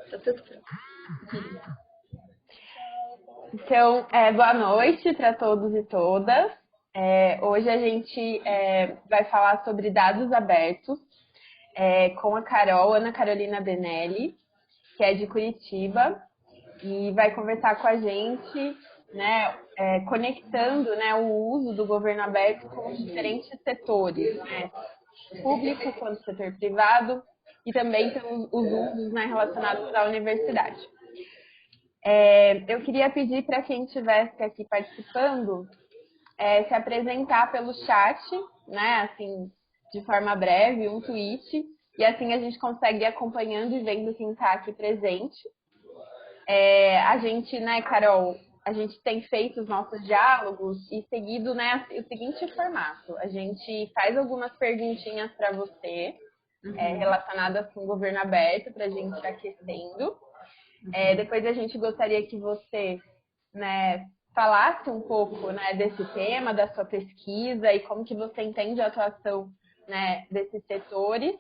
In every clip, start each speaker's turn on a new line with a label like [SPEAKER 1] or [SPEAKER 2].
[SPEAKER 1] Tá tudo pronto.
[SPEAKER 2] Então, boa noite para todos e todas. Hoje a gente vai falar sobre dados abertos com a Carol, Ana Carolina Benelli, que é de Curitiba, e vai conversar com a gente, né, conectando, né, o uso do governo aberto com os diferentes setores, né, público quanto setor privado, e também pelos os usos, né, relacionados à universidade. Eu queria pedir para quem estivesse aqui participando se apresentar pelo chat, né, assim, de forma breve, um tweet, e assim a gente consegue ir acompanhando e vendo quem está aqui presente. A gente, né, Carol, a gente tem feito os nossos diálogos e seguido, né, o seguinte formato. A gente faz algumas perguntinhas para você, relacionadas com o governo aberto, para a gente ir aquecendo. Depois a gente gostaria que você, né, falasse um pouco, né, desse tema, da sua pesquisa e como que você entende a atuação, né, desses setores.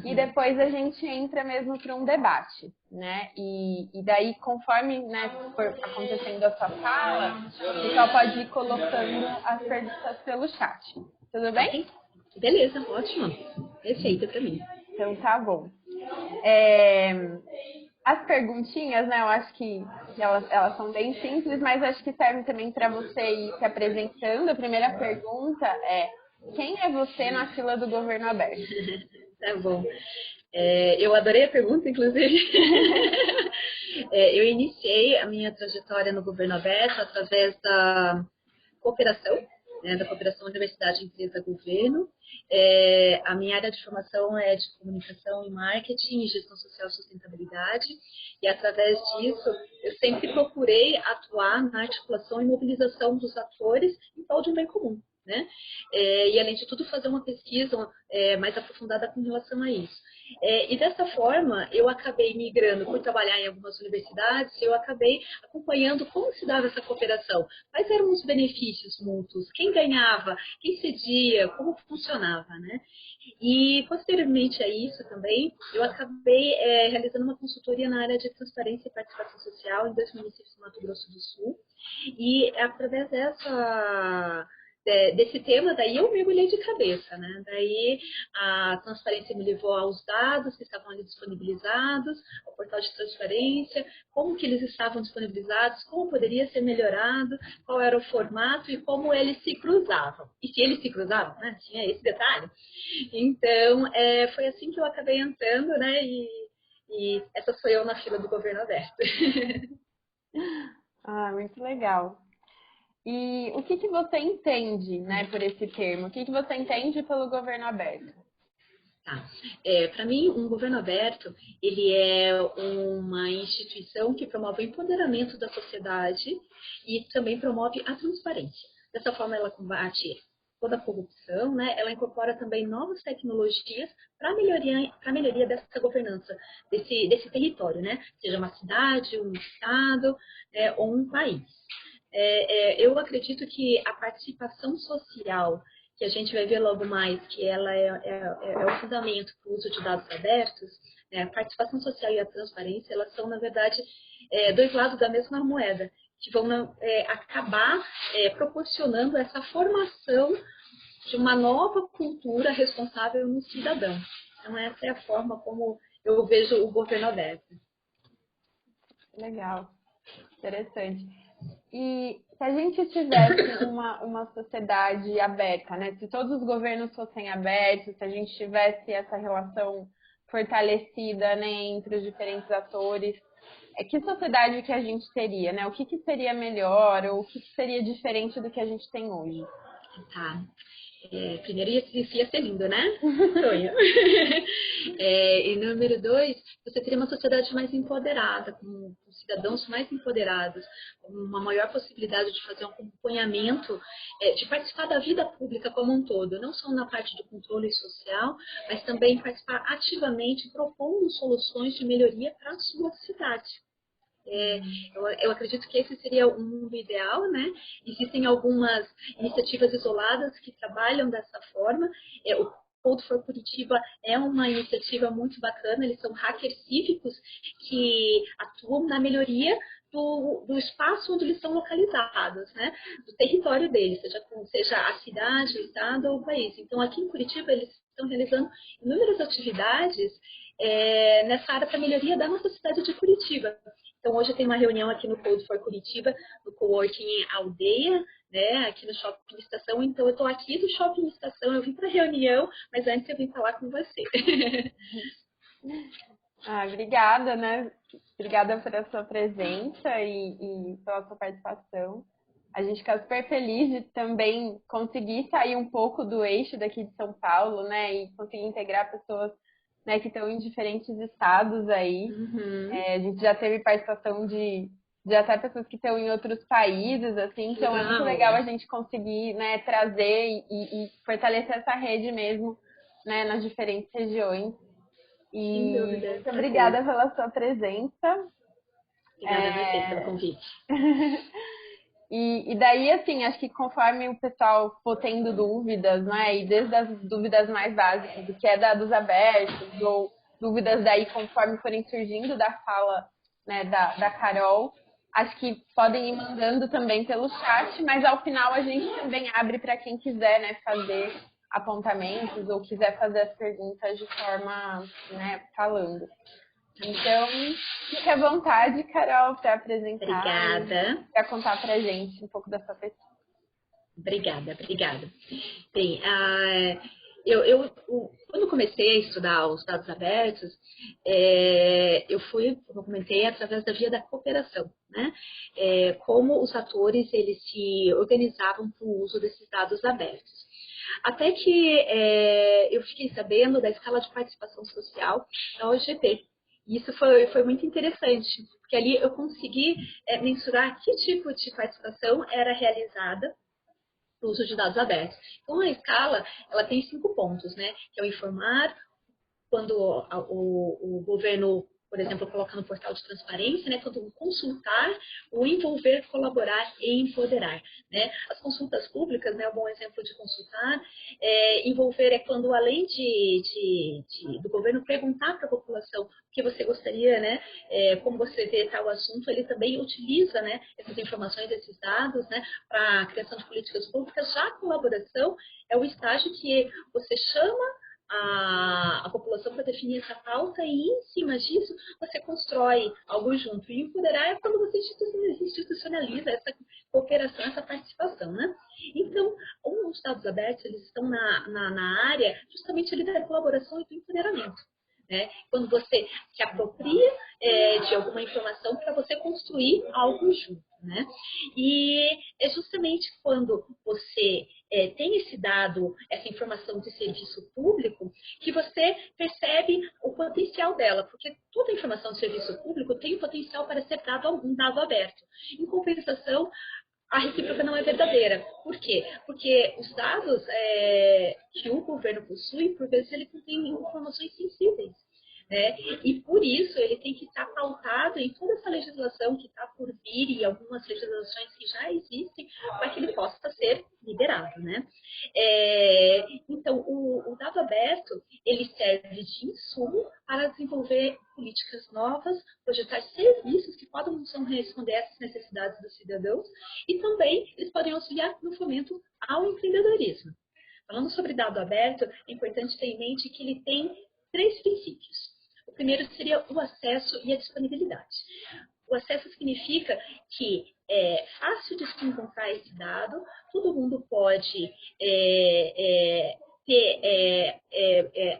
[SPEAKER 2] E depois a gente entra mesmo para um debate, né? E daí, conforme, né, for acontecendo a sua fala, o pessoal pode ir colocando as perguntas pelo chat. Tudo bem?
[SPEAKER 1] Ok? Beleza, ótimo. Perfeito para mim.
[SPEAKER 2] Então tá bom. As perguntinhas, né, eu acho que elas são bem simples, mas acho que serve também para você ir se apresentando. A primeira pergunta é: quem é você na fila do governo aberto?
[SPEAKER 1] Tá bom. Eu adorei a pergunta, inclusive. Eu iniciei a minha trajetória no governo aberto através da cooperação, né, da cooperação Universidade Empresa Governo. A minha área de formação é de comunicação e marketing, gestão social e sustentabilidade, e através disso eu sempre procurei atuar na articulação e mobilização dos atores em prol de um bem comum. Né? E, além de tudo, fazer uma pesquisa mais aprofundada com relação a isso. E dessa forma, eu acabei migrando, por trabalhar em algumas universidades, eu acabei acompanhando como se dava essa cooperação, quais eram os benefícios mútuos, quem ganhava, quem cedia, como funcionava, né? E, posteriormente a isso também, eu acabei realizando uma consultoria na área de transparência e participação social em 2 municípios do Mato Grosso do Sul, e através desse tema, daí eu mergulhei de cabeça, né? Daí a transparência me levou aos dados que estavam ali disponibilizados, ao portal de transparência, como que eles estavam disponibilizados, como poderia ser melhorado, qual era o formato e como eles se cruzavam. E se eles se cruzavam, né? Tinha esse detalhe. Então, foi assim que eu acabei entrando, né? E essa sou eu na fila do governo aberto.
[SPEAKER 2] Muito legal. E o que você entende, né, por esse termo? O que você entende pelo governo aberto?
[SPEAKER 1] Tá. Para mim, um governo aberto, ele é uma instituição que promove o empoderamento da sociedade e também promove a transparência. Dessa forma, ela combate toda a corrupção, né? Ela incorpora também novas tecnologias para melhoria dessa governança, desse território, né? Seja uma cidade, um estado, ou um país. Eu acredito que a participação social, que a gente vai ver logo mais, que ela é o fundamento para o uso de dados abertos, né? A participação social e a transparência, elas são, na verdade, dois lados da mesma moeda, que vão acabar proporcionando essa formação de uma nova cultura responsável no cidadão. Então, essa é a forma como eu vejo o governo aberto.
[SPEAKER 2] Legal, interessante. E se a gente tivesse uma sociedade aberta, né? Se todos os governos fossem abertos, se a gente tivesse essa relação fortalecida, né, entre os diferentes atores, que sociedade que a gente teria, né? O que seria melhor ou o que seria diferente do que a gente tem hoje?
[SPEAKER 1] Tá. Primeiro ia ser lindo, né? Sonho. E número 2, você teria uma sociedade mais empoderada, com cidadãos mais empoderados, com uma maior possibilidade de fazer um acompanhamento, de participar da vida pública como um todo, não só na parte de controle social, mas também participar ativamente, propondo soluções de melhoria para a sua cidade. Eu acredito que esse seria o mundo ideal, né? Existem algumas iniciativas isoladas que trabalham dessa forma. O Code for Curitiba é uma iniciativa muito bacana, eles são hackers cívicos que atuam na melhoria do espaço onde eles estão localizados, né? Do território deles, seja a cidade, o estado ou o país. Então, aqui em Curitiba, eles estão realizando inúmeras atividades nessa área para melhoria da nossa cidade de Curitiba. Então, hoje tem uma reunião aqui no Code for Curitiba, no Coworking Aldeia, né, aqui no Shopping Estação. Então, eu estou aqui do Shopping Estação, eu vim para a reunião, mas antes eu vim falar com você.
[SPEAKER 2] Obrigada, né? Obrigada pela sua presença e pela sua participação. A gente fica super feliz de também conseguir sair um pouco do eixo daqui de São Paulo, né? E conseguir integrar pessoas, né, que estão em diferentes estados aí.
[SPEAKER 1] Uhum.
[SPEAKER 2] A gente já teve participação de até pessoas que estão em outros países, assim. Então é muito legal a gente conseguir, né, trazer e fortalecer essa rede mesmo, né, nas diferentes regiões.
[SPEAKER 1] Sem
[SPEAKER 2] E
[SPEAKER 1] dúvida.
[SPEAKER 2] muito obrigada pela sua presença.
[SPEAKER 1] Obrigada a você pelo convite.
[SPEAKER 2] E daí, assim, acho que conforme o pessoal for tendo dúvidas, né, e desde as dúvidas mais básicas, do que é dados abertos, ou dúvidas daí conforme forem surgindo da fala, né, da Carol, acho que podem ir mandando também pelo chat, mas ao final a gente também abre para quem quiser, né, fazer apontamentos ou quiser fazer as perguntas de forma, né, falando. Então, fique à vontade, Carol, para apresentar
[SPEAKER 1] Obrigada.
[SPEAKER 2] e para contar para a gente um pouco da sua pessoa.
[SPEAKER 1] Obrigada. Bem, quando comecei a estudar os dados abertos, como eu comentei, através da via da cooperação, né? Como os atores eles se organizavam para o uso desses dados abertos. Até que eu fiquei sabendo da escala de participação social da OGP. E isso foi muito interessante, porque ali eu consegui mensurar que tipo de participação era realizada no uso de dados abertos. Então, a escala ela tem 5 pontos, né? Que é o informar, quando o governo, por exemplo, coloca no portal de transparência, né, quando o consultar, o envolver, colaborar e empoderar. Né? As consultas públicas, né, um bom exemplo de consultar, envolver é quando, além do governo perguntar para a população o que você gostaria, né, como você vê tal assunto, ele também utiliza, né, essas informações, esses dados, né, para a criação de políticas públicas. Já a colaboração é o estágio que você chama a população para definir essa pauta e, em cima disso, você constrói algo junto. E empoderar é quando você institucionaliza essa cooperação, essa participação, né? Então, os dados abertos, eles estão na área justamente ali da colaboração e do empoderamento. Né? Quando você se apropria de alguma informação para você construir algo junto. Né? E é justamente quando você tem esse dado, essa informação de serviço público, que você percebe o potencial dela, porque toda informação de serviço público tem o potencial para ser dado algum dado aberto. Em compensação, a recíproca não é verdadeira. Por quê? Porque os dados que o governo possui, por vezes, ele contém informações sensíveis. Né? E por isso ele tem que estar pautado em toda essa legislação que está por vir e algumas legislações que já existem para que ele possa ser liberado. Né? Então, o dado aberto ele serve de insumo para desenvolver políticas novas, projetar serviços que possam responder a essas necessidades dos cidadãos e também eles podem auxiliar no fomento ao empreendedorismo. Falando sobre dado aberto, é importante ter em mente que ele tem 3 princípios. O primeiro seria o acesso e a disponibilidade. O acesso significa que é fácil de se encontrar esse dado, todo mundo pode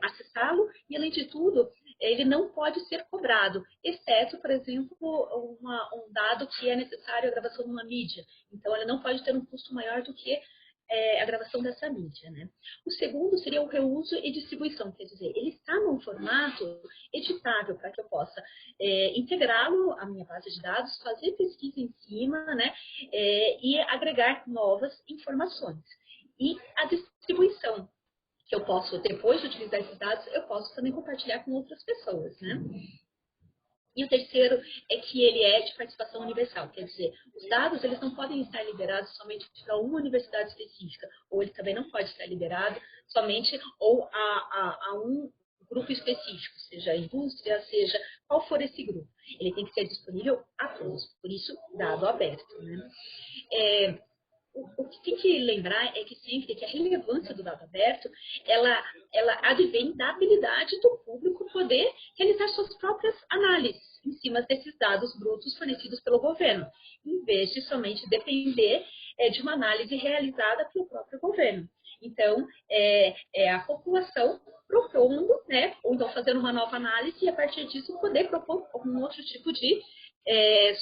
[SPEAKER 1] acessá-lo e, além de tudo, ele não pode ser cobrado, exceto, por exemplo, um dado que é necessário a gravação de uma mídia. Então, ele não pode ter um custo maior do que a gravação dessa mídia. Né? O segundo seria o reuso e distribuição, quer dizer, ele está num formato editável para que eu possa integrá-lo à minha base de dados, fazer pesquisa em cima, né, e agregar novas informações. E a distribuição, que eu posso, depois de utilizar esses dados, eu posso também compartilhar com outras pessoas. Né? E o terceiro é que ele é de participação universal, quer dizer, os dados eles não podem estar liberados somente para uma universidade específica, ou ele também não pode estar liberado somente ou a um grupo específico, seja a indústria, seja qual for esse grupo. Ele tem que ser disponível a todos, por isso, dado aberto. Né? O que tem que lembrar é que sempre que a relevância do dado aberto, ela advém da habilidade do público poder realizar suas próprias análises em cima desses dados brutos fornecidos pelo governo, em vez de somente depender de uma análise realizada pelo próprio governo. Então, é a população propondo, né, ou então fazendo uma nova análise e a partir disso poder propor algum outro tipo de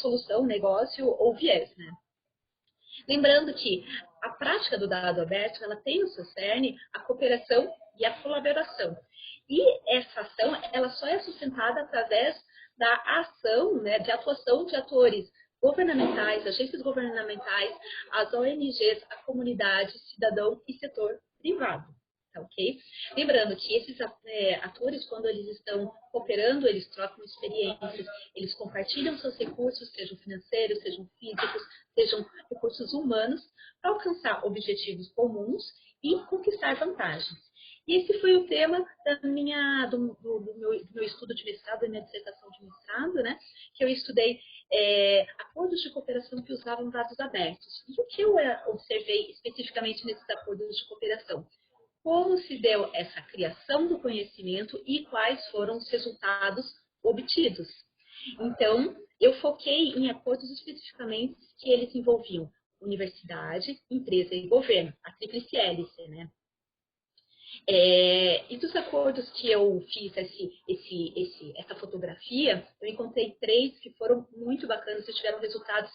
[SPEAKER 1] solução, negócio ou viés, né? Lembrando que a prática do dado aberto, ela tem no seu cerne a cooperação e a colaboração. E essa ação, ela só é sustentada através da ação, né, de atuação de atores governamentais, agências governamentais, as ONGs, a comunidade, cidadão e setor privado. Tá, ok? Lembrando que esses atores, quando eles estão cooperando, eles trocam experiências, eles compartilham seus recursos, sejam financeiros, sejam físicos, sejam recursos humanos, para alcançar objetivos comuns e conquistar vantagens. E esse foi o tema do meu estudo de mestrado, da minha dissertação de mestrado, né? Que eu estudei acordos de cooperação que usavam dados abertos. E o que eu observei especificamente nesses acordos de cooperação? Como se deu essa criação do conhecimento e quais foram os resultados obtidos. Então, eu foquei em acordos especificamente que eles envolviam universidade, empresa e governo, a tríplice hélice, né? E dos acordos que eu fiz essa fotografia, eu encontrei 3 que foram muito bacanas e tiveram resultados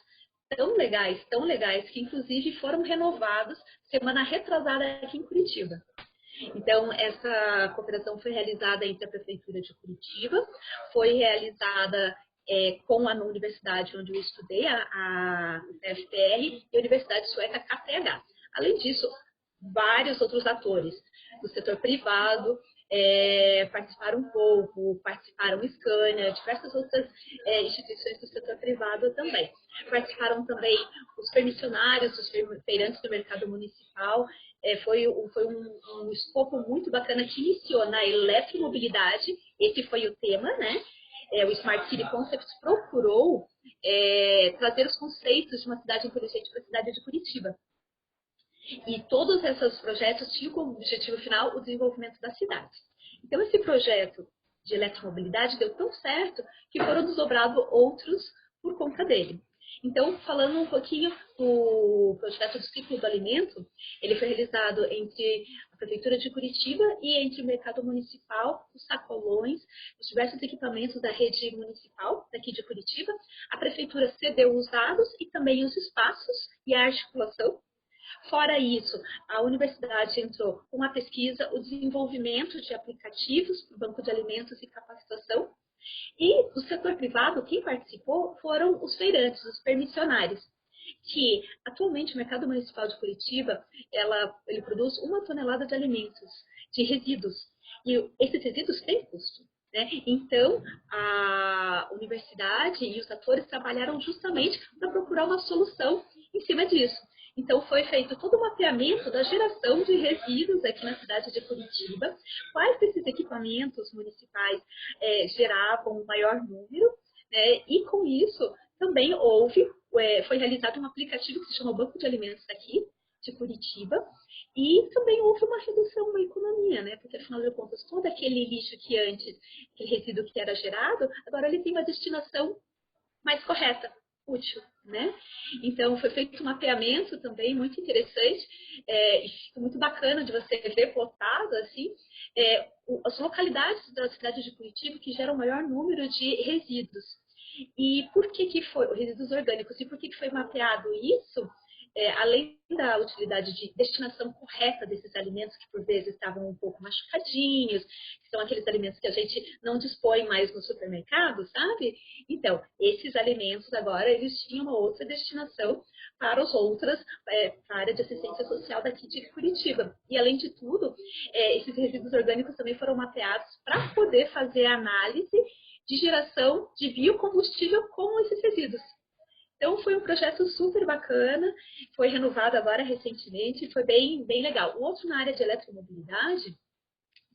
[SPEAKER 1] tão legais, que inclusive foram renovados semana retrasada aqui em Curitiba. Então, essa cooperação foi realizada entre a Prefeitura de Curitiba, foi realizada com a universidade onde eu estudei, a UFPR, e a Universidade Sueca KTH. Além disso, vários outros atores do setor privado participaram um pouco, participaram Scania, diversas outras instituições do setor privado também. Participaram também os permissionários, os feirantes do mercado municipal. Foi um escopo muito bacana que iniciou na eletromobilidade, esse foi o tema, né? O Smart City Concept procurou trazer os conceitos de uma cidade inteligente para a cidade de Curitiba. E todos esses projetos tinham como objetivo final o desenvolvimento da cidade. Então, esse projeto de eletromobilidade deu tão certo que foram desdobrados outros por conta dele. Então, falando um pouquinho do projeto do ciclo do alimento, ele foi realizado entre a Prefeitura de Curitiba e entre o mercado municipal, os sacolões, os diversos equipamentos da rede municipal daqui de Curitiba. A Prefeitura cedeu os dados e também os espaços e a articulação. Fora isso, a universidade entrou com a pesquisa, o desenvolvimento de aplicativos para o banco de alimentos e capacitação. E do setor privado, quem participou foram os feirantes, os permissionários, que atualmente o mercado municipal de Curitiba, ele produz 1 tonelada de alimentos, de resíduos. E esses resíduos têm custo. Né? Então, a universidade e os atores trabalharam justamente para procurar uma solução em cima disso. Então, foi feito todo o mapeamento da geração de resíduos aqui na cidade de Curitiba, quais desses equipamentos municipais geravam o maior número, né? E com isso também foi realizado um aplicativo que se chama Banco de Alimentos aqui, de Curitiba, e também houve uma redução na economia, né? Porque afinal de contas, todo aquele lixo que antes, aquele resíduo que era gerado, agora ele tem uma destinação mais correta, útil, né? Então, foi feito um mapeamento também muito interessante e fica muito bacana de você ver plotado, assim, as localidades da cidade de Curitiba que geram o maior número de resíduos. E por que foi, resíduos orgânicos, e por que foi mapeado isso? Além da utilidade de destinação correta desses alimentos que por vezes estavam um pouco machucadinhos, que são aqueles alimentos que a gente não dispõe mais no supermercado, sabe? Então, esses alimentos agora, eles tinham uma outra destinação para as outras, para a área de assistência social daqui de Curitiba. E além de tudo, esses resíduos orgânicos também foram mapeados para poder fazer a análise de geração de biocombustível com esses resíduos. Então, foi um projeto super bacana, foi renovado agora recentemente, foi bem, bem legal. O outro, na área de eletromobilidade,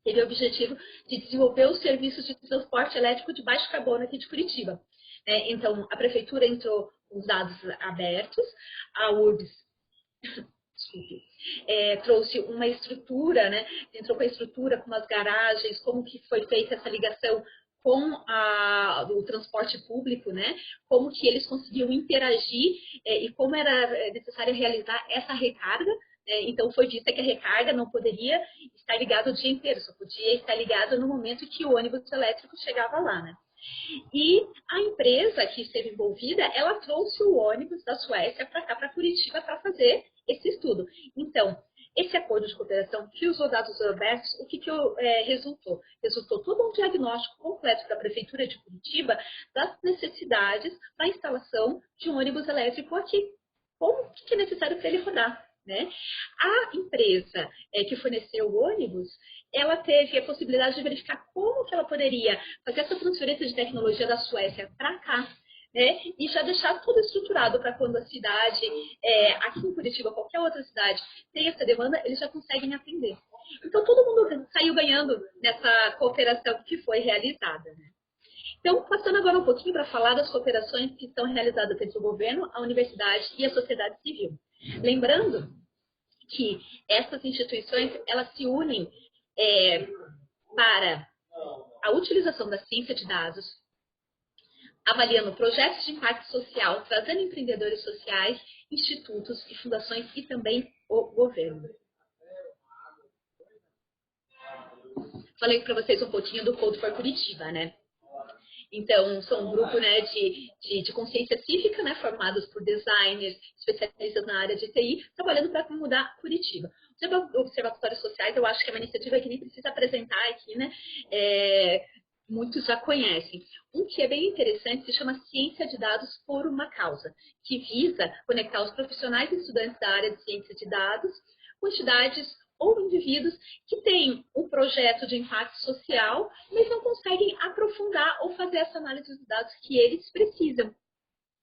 [SPEAKER 1] teve o objetivo de desenvolver os serviços de transporte elétrico de baixo carbono aqui de Curitiba. Então, a prefeitura entrou com os dados abertos, a URBS trouxe uma estrutura, né? Entrou com a estrutura, com as garagens, como que foi feita essa ligação com o transporte público, né? Como que eles conseguiam interagir e como era necessário realizar essa recarga. Então, foi dito que a recarga não poderia estar ligada o dia inteiro, só podia estar ligada no momento que o ônibus elétrico chegava lá, né? E a empresa que esteve envolvida, ela trouxe o ônibus da Suécia para cá, para Curitiba, para fazer esse estudo. Então, esse acordo de cooperação que usou dados abertos, o que resultou? Resultou todo um diagnóstico completo para a Prefeitura de Curitiba das necessidades para a instalação de um ônibus elétrico aqui. Como que é necessário para ele rodar? Né? A empresa que forneceu o ônibus, ela teve a possibilidade de verificar como que ela poderia fazer essa transferência de tecnologia da Suécia para cá, né? E já deixar tudo estruturado para quando a cidade, aqui em Curitiba, qualquer outra cidade, tem essa demanda, eles já conseguem atender. Então, todo mundo saiu ganhando nessa cooperação que foi realizada. Né? Então, passando agora um pouquinho para falar das cooperações que são realizadas entre o governo, a universidade e a sociedade civil. Lembrando que essas instituições, elas se unem para a utilização da ciência de dados, avaliando projetos de impacto social, trazendo empreendedores sociais, institutos e fundações e também o governo. Falei para vocês um pouquinho do Code for Curitiba, né? Então, são um grupo, né, de consciência cívica, né, formados por designers, especialistas na área de TI, trabalhando para mudar Curitiba. Os observatórios sociais, eu acho que é uma iniciativa que nem precisa apresentar aqui, né? Muitos já conhecem. Um que é bem interessante se chama Ciência de Dados por uma Causa, que visa conectar os profissionais e estudantes da área de ciência de dados com entidades ou indivíduos que têm um projeto de impacto social, mas não conseguem aprofundar ou fazer essa análise dos dados que eles precisam.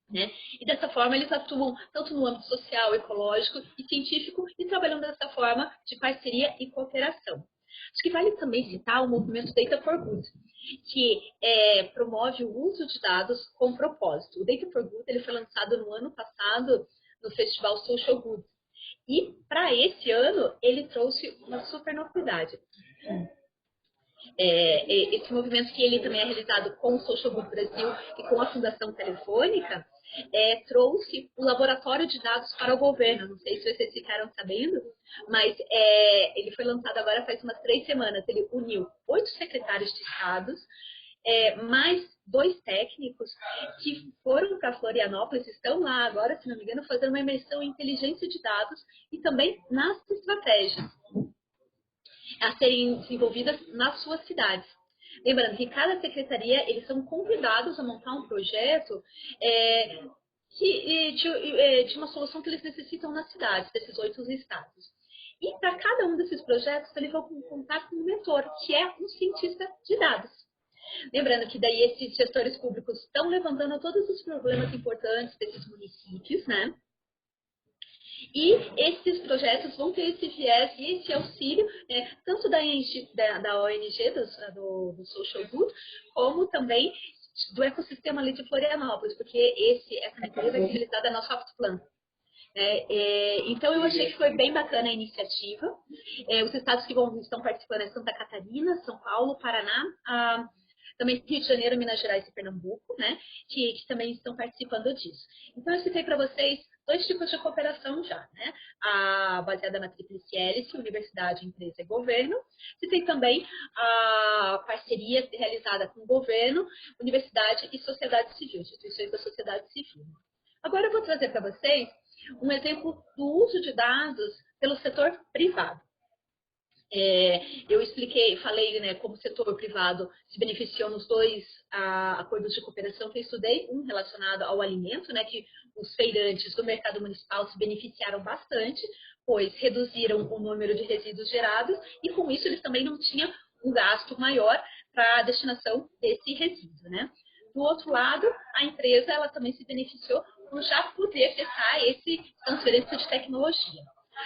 [SPEAKER 1] Né? E dessa forma eles atuam tanto no âmbito social, ecológico e científico e trabalham dessa forma de parceria e cooperação. Acho que vale também citar o movimento Data for Good, que promove o uso de dados com propósito. O Data for Good ele foi lançado no ano passado no festival Social Good. E para esse ano ele trouxe uma super novidade. Esse movimento que ele também é realizado com o Social Good Brasil e com a Fundação Telefônica, trouxe um laboratório de dados para o governo. Não sei se vocês ficaram sabendo, mas ele foi lançado agora faz umas 3 semanas. Ele uniu 8 secretários de estados, mais 2 técnicos que foram para Florianópolis, estão lá agora, se não me engano, fazendo uma imersão em inteligência de dados e também nas estratégias a serem desenvolvidas nas suas cidades. Lembrando que cada secretaria, eles são convidados a montar um projeto de uma solução que eles necessitam nas cidades, desses 8 estados. E para cada um desses projetos, eles vão contar com um mentor, que é um cientista de dados. Lembrando que daí esses gestores públicos estão levantando todos os problemas importantes desses municípios, né? E esses projetos vão ter esse viés e esse auxílio, tanto da ONG, do Social Good, como também do ecossistema ali de Florianópolis, porque essa empresa é realizada na Softplan. Então, eu achei que foi bem bacana a iniciativa. Os estados que estão participando Santa Catarina, São Paulo, Paraná, também Rio de Janeiro, Minas Gerais e Pernambuco, né, que também estão participando disso. Então, eu citei para vocês 2 tipos de cooperação já, né? Baseada na tríplice hélice, universidade, empresa e governo. Citei também a parceria realizada com o governo, universidade e sociedade civil, instituições da sociedade civil. Agora eu vou trazer para vocês um exemplo do uso de dados pelo setor privado. Eu falei, né, como o setor privado se beneficiou nos 2 acordos de cooperação que eu estudei, um relacionado ao alimento, né, que os feirantes do mercado municipal se beneficiaram bastante, pois reduziram o número de resíduos gerados e com isso eles também não tinham um gasto maior para a destinação desse resíduo, né? Do outro lado, a empresa ela também se beneficiou por já poder testar esse transferência de tecnologia.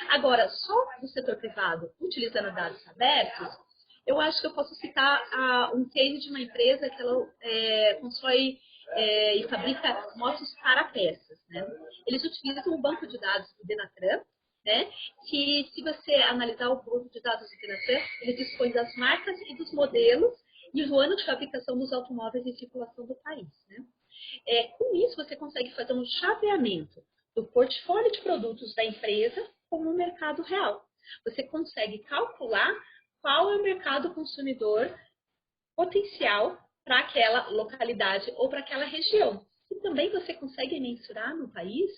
[SPEAKER 1] Agora, só no setor privado, utilizando dados abertos, eu acho que eu posso citar um case de uma empresa que ela constrói e fabrica motos para peças, né? Eles utilizam o banco de dados do Denatran, né? Que se você analisar o banco de dados do Denatran, ele dispõe das marcas e dos modelos e o ano de fabricação dos automóveis em circulação do país, né? Com isso, você consegue fazer um chaveamento do portfólio de produtos da empresa com o mercado real. Você consegue calcular qual é o mercado consumidor potencial para aquela localidade ou para aquela região. E também você consegue mensurar no país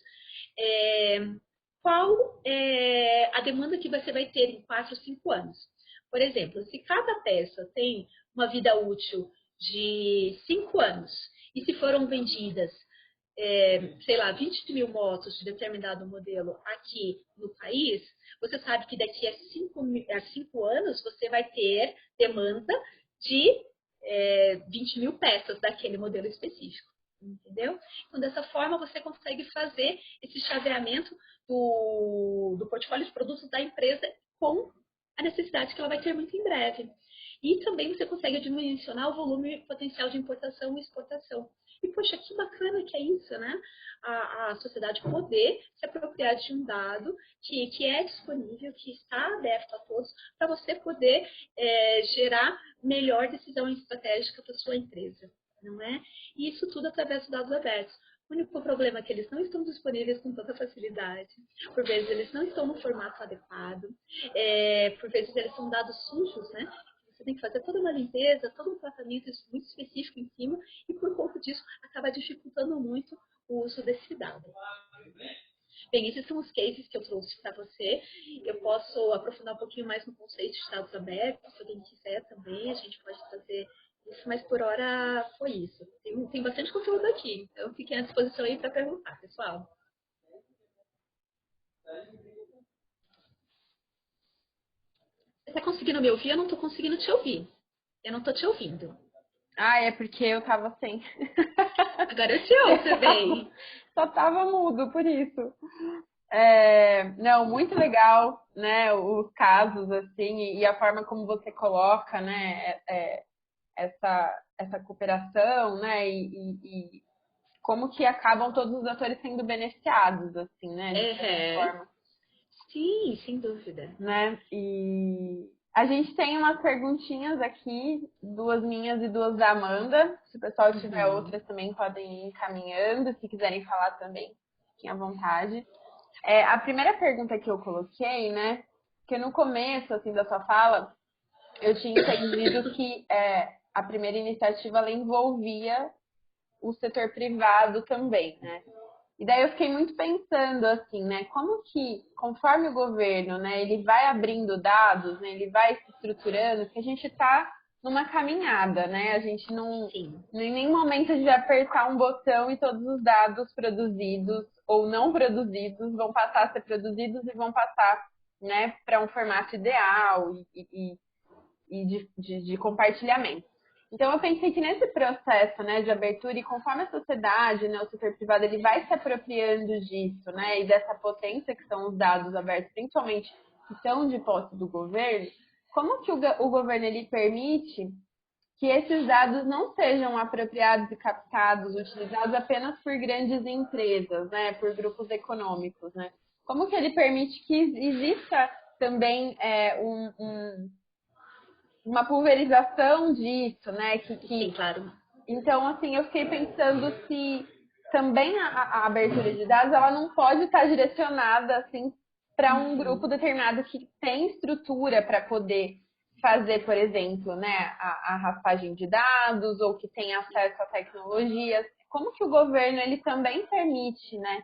[SPEAKER 1] qual é a demanda que você vai ter em 4 ou 5 anos. Por exemplo, se cada peça tem uma vida útil de 5 anos e se foram vendidas, sei lá, 20 mil motos de determinado modelo aqui no país, você sabe que daqui a 5 anos você vai ter demanda de 20 mil peças daquele modelo específico. Entendeu? Então, dessa forma, você consegue fazer esse chaveamento do portfólio de produtos da empresa com a necessidade que ela vai ter muito em breve. E também você consegue dimensionar o volume potencial de importação e exportação. E, poxa, que bacana que é isso, né? A sociedade poder se apropriar de um dado que é disponível, que está aberto a todos, para você poder gerar melhor decisão estratégica para a sua empresa, não é? E isso tudo através dos dados abertos. O único problema é que eles não estão disponíveis com tanta facilidade. Por vezes eles não estão no formato adequado. Por vezes eles são dados sujos, né? Você tem que fazer toda uma limpeza, todo um tratamento muito específico em cima e por conta disso acaba dificultando muito o uso desse dado. Bem, esses são os cases que eu trouxe para você. Eu posso aprofundar um pouquinho mais no conceito de dados abertos, se alguém quiser também, a gente pode fazer isso, mas por hora foi isso. Tem bastante conteúdo aqui, então fiquem à disposição aí para perguntar, pessoal. Você está conseguindo me ouvir? Eu não estou conseguindo te ouvir. Eu não estou te ouvindo.
[SPEAKER 2] É porque eu tava sem.
[SPEAKER 1] Agora eu te ouço bem.
[SPEAKER 2] Só tava mudo, por isso. Não, muito legal, né, os casos, assim, e a forma como você coloca, né, essa cooperação, né, e como que acabam todos os atores sendo beneficiados, assim, né, de certa forma.
[SPEAKER 1] Sim, sem dúvida.
[SPEAKER 2] Né, e a gente tem umas perguntinhas aqui, 2 minhas e 2 da Amanda, se o pessoal tiver outras também podem ir encaminhando, se quiserem falar também, fiquem à vontade. A primeira pergunta que eu coloquei, né, que no começo, assim, da sua fala, eu tinha entendido que a primeira iniciativa, ela envolvia o setor privado também, né? E daí eu fiquei muito pensando, assim, né, como que, conforme o governo, né, ele vai abrindo dados, né, ele vai se estruturando, que a gente está numa caminhada, né? A gente não, em nenhum momento a gente vai apertar um botão e todos os dados produzidos ou não produzidos vão passar a ser produzidos e vão passar, né, para um formato ideal e de compartilhamento. Então, eu pensei que nesse processo, né, de abertura, e conforme a sociedade, né, o setor privado, ele vai se apropriando disso, né, e dessa potência que são os dados abertos, principalmente que são de posse do governo, como que o governo ele permite que esses dados não sejam apropriados e captados, utilizados apenas por grandes empresas, né, por grupos econômicos, né? Como que ele permite que exista também uma pulverização disso, né?
[SPEAKER 1] Sim, claro.
[SPEAKER 2] Então, assim, eu fiquei pensando se também a abertura de dados ela não pode estar direcionada assim para um grupo determinado que tem estrutura para poder fazer, por exemplo, né, a raspagem de dados ou que tem acesso a tecnologias. Como que o governo ele também permite, né,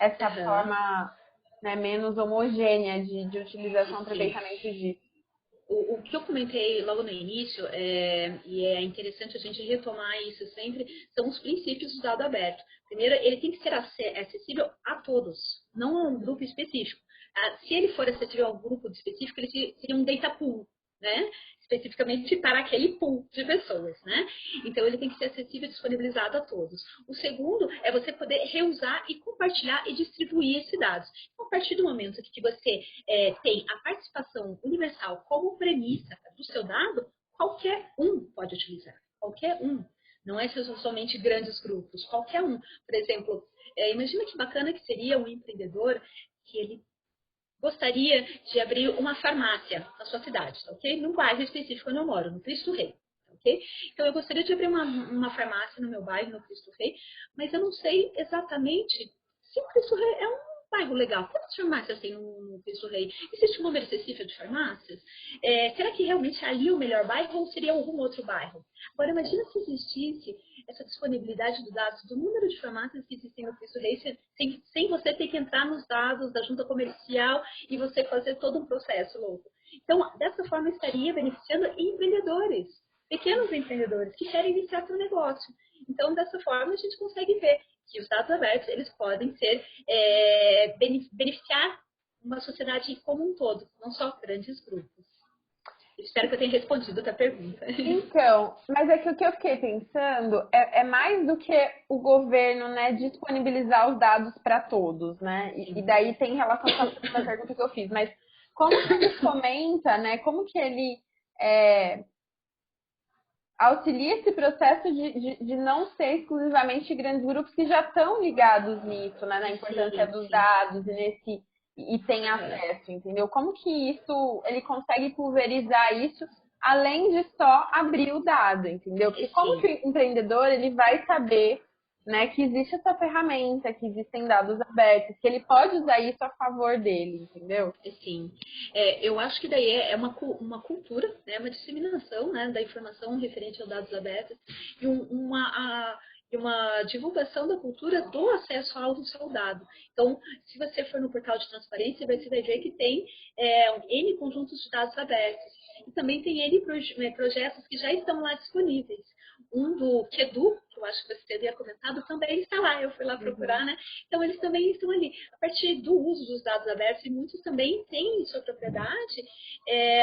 [SPEAKER 2] essa forma, né, menos homogênea de utilização e aproveitamento disso?
[SPEAKER 1] O que eu comentei logo no início, e é interessante a gente retomar isso sempre, são os princípios do dado aberto. Primeiro, ele tem que ser acessível a todos, não a um grupo específico. Se ele for acessível a um grupo específico, ele seria um data pool, né? Especificamente para aquele pool de pessoas, né? Então, ele tem que ser acessível e disponibilizado a todos. O segundo é você poder reusar e compartilhar e distribuir esses dados. Então, a partir do momento que você tem a participação universal como premissa do seu dado, qualquer um pode utilizar. Qualquer um. Não é somente grandes grupos, qualquer um. Por exemplo, imagina que bacana que seria um empreendedor que ele gostaria de abrir uma farmácia na sua cidade, tá, ok? Num bairro específico onde eu moro, no Cristo Rei, tá, ok? Então, eu gostaria de abrir uma farmácia no meu bairro, no Cristo Rei, mas eu não sei exatamente se o Cristo Rei é um bairro legal. Quantas farmácias tem no Cristo Rei? Existe um número específico de farmácias? Será que realmente ali é o melhor bairro ou seria algum outro bairro? Agora, imagina se existisse essa disponibilidade dos dados do número de farmácias que existem no Cristo Rei, sem você ter que entrar nos dados da junta comercial e você fazer todo um processo louco. Então, dessa forma, estaria beneficiando empreendedores, pequenos empreendedores que querem iniciar seu negócio. Então, dessa forma, a gente consegue ver que os dados abertos, eles podem ser, beneficiar uma sociedade como um todo, não só grandes grupos. Espero que eu tenha respondido a tua pergunta.
[SPEAKER 2] Então, mas é que o que eu fiquei pensando é mais do que o governo, né, disponibilizar os dados para todos, né? E daí tem relação com a pergunta que eu fiz, mas como que ele fomenta, né? Como que ele auxilia esse processo de não ser exclusivamente grandes grupos que já estão ligados nisso, né? Na importância dos dados e tem acesso, entendeu? Como que isso, ele consegue pulverizar isso, além de só abrir o dado, entendeu? Porque como que o empreendedor, ele vai saber, né, que existe essa ferramenta, que existem dados abertos, que ele pode usar isso a favor dele, entendeu?
[SPEAKER 1] Sim. Eu acho que daí é uma cultura, né, uma disseminação, né, da informação referente aos dados abertos e uma divulgação da cultura do acesso ao seu dado. Então, se você for no portal de transparência, você vai ver que tem N conjuntos de dados abertos. E também tem N projetos que já estão lá disponíveis. Um do Kedu, que eu acho que você havia comentado, também está lá. Eu fui lá procurar, né? Então, eles também estão ali. A partir do uso dos dados abertos, e muitos também têm em sua propriedade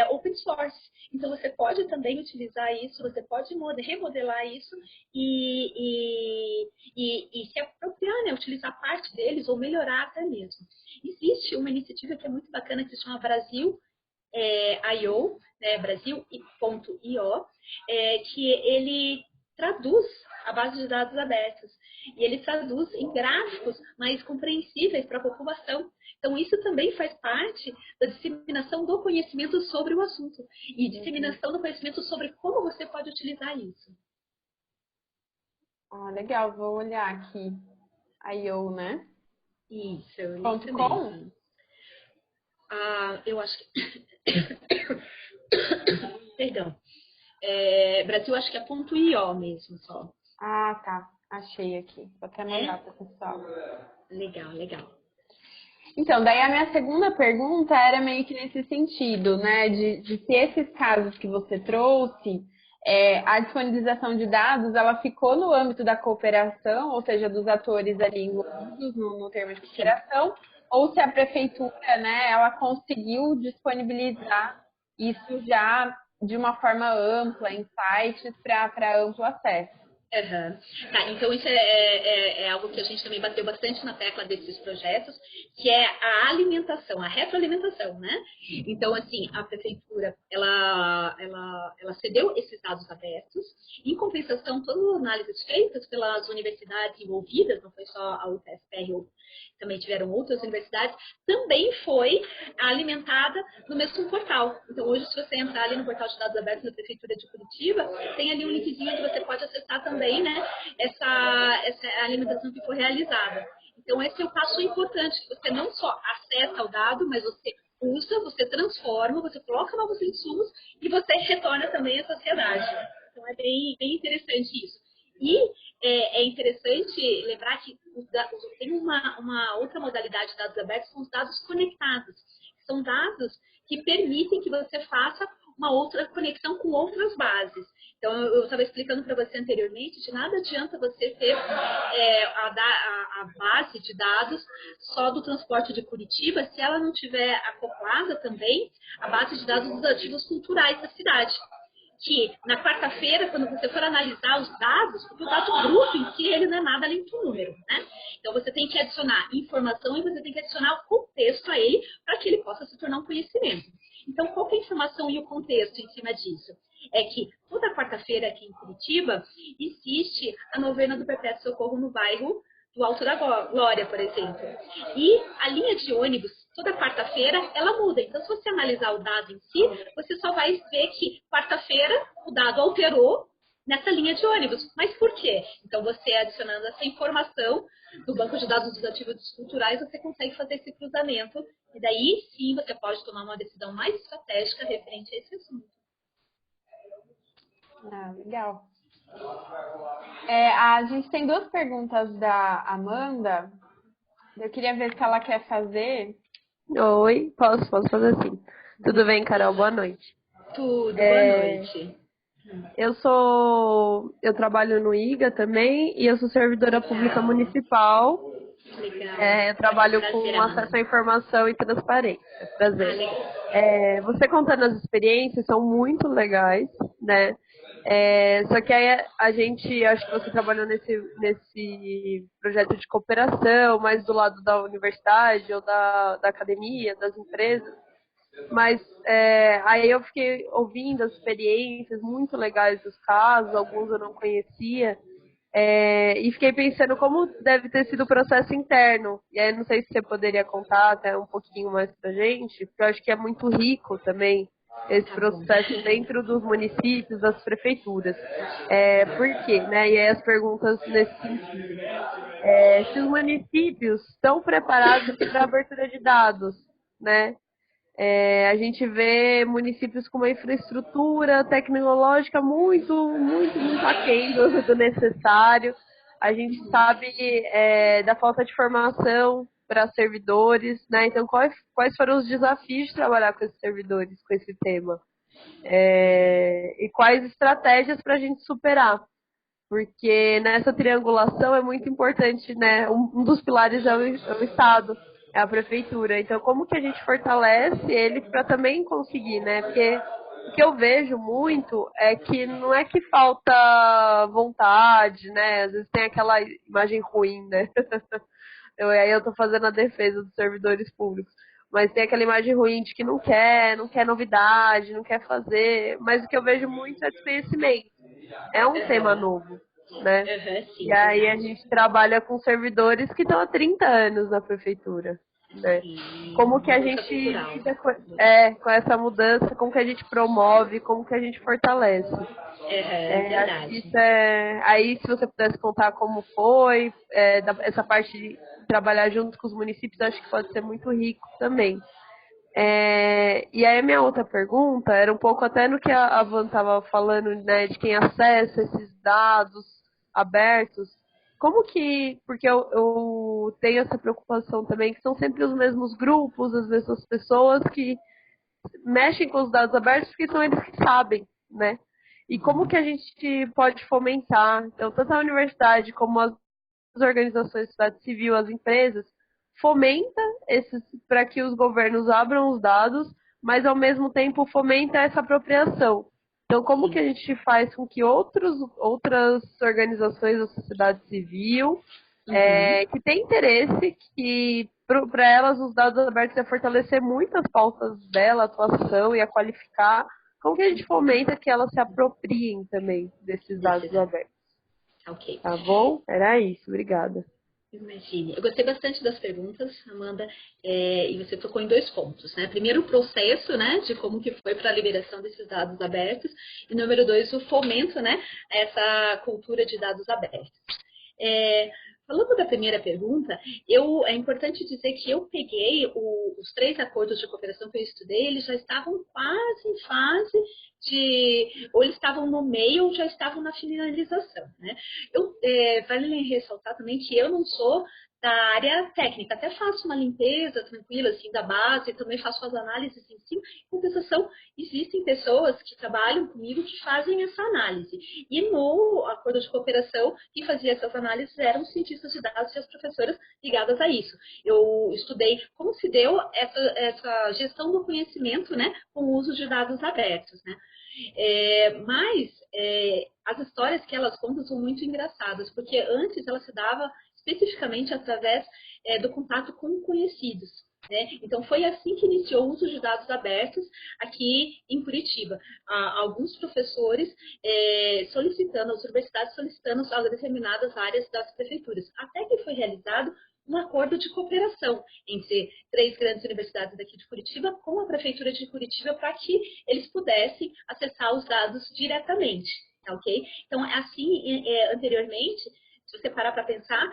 [SPEAKER 1] open source. Então, você pode também utilizar isso, você pode remodelar isso e se apropriar, né? Utilizar parte deles ou melhorar até mesmo. Existe uma iniciativa que é muito bacana, que se chama Brasil I.O., né, Brasil.io, que ele traduz a base de dados abertos. E ele traduz em gráficos mais compreensíveis para a população. Então, isso também faz parte da disseminação do conhecimento sobre o assunto. E disseminação do conhecimento sobre como você pode utilizar isso.
[SPEAKER 2] Ah, legal, vou olhar aqui. I.O., né?
[SPEAKER 1] Isso
[SPEAKER 2] .com?
[SPEAKER 1] mesmo. Eu acho que... Perdão. Brasil, acho que é .io mesmo só.
[SPEAKER 2] Ah, tá. Achei aqui. Vou até mandar para o pessoal.
[SPEAKER 1] Legal.
[SPEAKER 2] Então, daí a minha segunda pergunta era meio que nesse sentido, né? De se esses casos que você trouxe, a disponibilização de dados, ela ficou no âmbito da cooperação, ou seja, dos atores ali envolvidos no termo de cooperação, ou se a prefeitura, né, ela conseguiu disponibilizar isso já de uma forma ampla, em sites, para amplo acesso.
[SPEAKER 1] Uhum. Tá, então isso é algo que a gente também bateu bastante na tecla desses projetos, que é a alimentação, a retroalimentação, né? Então, assim, a prefeitura, ela cedeu esses dados abertos, em compensação, todas as análises feitas pelas universidades envolvidas, não foi só a UTFPR, também tiveram outras universidades, também foi alimentada no mesmo portal. Então, hoje, se você entrar ali no portal de dados abertos da Prefeitura de Curitiba, tem ali um linkzinho onde você pode acessar também, né, essa alimentação que foi realizada. Então, esse é o passo importante, que você não só acessa o dado, mas você usa, você transforma, você coloca novos insumos e você retorna também à sociedade. Então, é bem interessante isso. E é interessante lembrar que tem uma outra modalidade de dados abertos, são os dados conectados. São dados que permitem que você faça uma outra conexão com outras bases. Então, eu estava explicando para você anteriormente, de nada adianta você ter a base de dados só do transporte de Curitiba, se ela não tiver acoplada também a base de dados dos ativos culturais da cidade. Que na quarta-feira, quando você for analisar os dados, porque o dado bruto em si, ele não é nada além de um número, né? Então, você tem que adicionar informação e você tem que adicionar o contexto a ele para que ele possa se tornar um conhecimento. Então, qual que é a informação e o contexto em cima disso? É que toda quarta-feira aqui em Curitiba existe a novena do Perpétuo Socorro no bairro do Alto da Glória, por exemplo. E a linha de ônibus, toda quarta-feira, ela muda. Então, se você analisar o dado em si, você só vai ver que quarta-feira o dado alterou nessa linha de ônibus. Mas por quê? Então, você adicionando essa informação do banco de dados dos ativos culturais, você consegue fazer esse cruzamento. E daí, sim, você pode tomar uma decisão mais estratégica referente a esse assunto.
[SPEAKER 2] Ah, legal. A gente tem duas perguntas da Amanda. Eu queria ver se ela quer fazer.
[SPEAKER 3] Oi, posso fazer sim. Tudo bem, Carol? Boa noite.
[SPEAKER 1] Tudo, boa noite.
[SPEAKER 3] Eu trabalho no IGA também e eu sou servidora pública municipal.
[SPEAKER 1] Legal.
[SPEAKER 3] Eu trabalho
[SPEAKER 1] Prazer,
[SPEAKER 3] com
[SPEAKER 1] Amanda.
[SPEAKER 3] acesso à informação e transparência. Prazer.
[SPEAKER 1] Legal.
[SPEAKER 3] Você contando as experiências são muito legais, né? Só que aí a gente, acho que você trabalhou nesse projeto de cooperação, mais do lado da universidade ou da academia, das empresas. Mas aí eu fiquei ouvindo as experiências muito legais dos casos, alguns eu não conhecia, e fiquei pensando como deve ter sido o processo interno. E aí não sei se você poderia contar até um pouquinho mais pra gente, porque eu acho que é muito rico também esse processo dentro dos municípios, das prefeituras. Por quê? Né? E aí as perguntas nesse sentido. Se os municípios estão preparados para a abertura de dados, né? A gente vê municípios com uma infraestrutura tecnológica muito aquém do necessário. A gente sabe da falta de formação para servidores, né? Então, quais foram os desafios de trabalhar com esses servidores, com esse tema? E quais estratégias para a gente superar? Porque nessa triangulação é muito importante, né? Um dos pilares é o Estado, é a prefeitura. Então, como que a gente fortalece eles para também conseguir, né? Porque o que eu vejo muito é que não é que falta vontade, né? Às vezes tem aquela imagem ruim, né? Aí eu tô fazendo a defesa dos servidores públicos. Mas tem aquela imagem ruim de que não quer novidade, não quer fazer. Mas o que eu vejo muito é desconhecimento. É um tema novo, né?
[SPEAKER 1] Sim,
[SPEAKER 3] E aí
[SPEAKER 1] verdade.
[SPEAKER 3] a gente trabalha com servidores que estão há 30 anos na prefeitura, né?
[SPEAKER 1] Sim,
[SPEAKER 3] Como que a
[SPEAKER 1] mudança
[SPEAKER 3] gente
[SPEAKER 1] cultural.
[SPEAKER 3] lida com essa mudança, como que a gente promove, como que a gente fortalece. Acho que
[SPEAKER 1] Verdade.
[SPEAKER 3] isso Aí, se você pudesse contar como foi, essa parte de trabalhar junto com os municípios, acho que pode ser muito rico também. E aí a minha outra pergunta era um pouco até no que a Van estava falando, né, de quem acessa esses dados abertos. Como que, porque eu tenho essa preocupação também, que são sempre os mesmos grupos, as mesmas pessoas que mexem com os dados abertos, porque são eles que sabem, né? E como que a gente pode fomentar, então, tanto a universidade como as organizações da sociedade civil, as empresas, fomenta esses para que os governos abram os dados, mas ao mesmo tempo fomenta essa apropriação. Então, como que a gente faz com que outras organizações da sociedade civil que têm interesse que para elas os dados abertos é fortalecer muito as pautas dela, a atuação e a qualificar, como que a gente fomenta que elas se apropriem também desses dados abertos?
[SPEAKER 1] Ok.
[SPEAKER 3] Tá bom? Era isso, obrigada.
[SPEAKER 1] Imagine. Eu gostei bastante das perguntas, Amanda, e você tocou em dois pontos, né? Primeiro, o processo, né, de como que foi para a liberação desses dados abertos, e número dois, o fomento, né, a essa cultura de dados abertos. Falando da primeira pergunta, é importante dizer que eu peguei os 3 acordos de cooperação que eu estudei, eles já estavam quase em fase ou eles estavam no meio ou já estavam na finalização, né? Vale ressaltar também que eu não sou da área técnica. Até faço uma limpeza tranquila, assim, da base, também faço as análises em cima. Em compensação, existem pessoas que trabalham comigo que fazem essa análise. E no acordo de cooperação, quem fazia essas análises eram os cientistas de dados e as professoras ligadas a isso. Eu estudei como se deu essa gestão do conhecimento, né, com o uso de dados abertos, né. Mas as histórias que elas contam são muito engraçadas, porque antes ela se dava especificamente através do contato com conhecidos. Né? Então, foi assim que iniciou o uso de dados abertos aqui em Curitiba. Alguns professores solicitando, as universidades solicitando a determinadas áreas das prefeituras, até que foi realizado um acordo de cooperação entre 3 grandes universidades daqui de Curitiba com a Prefeitura de Curitiba para que eles pudessem acessar os dados diretamente, tá, ok? Então, assim, anteriormente, se você parar para pensar,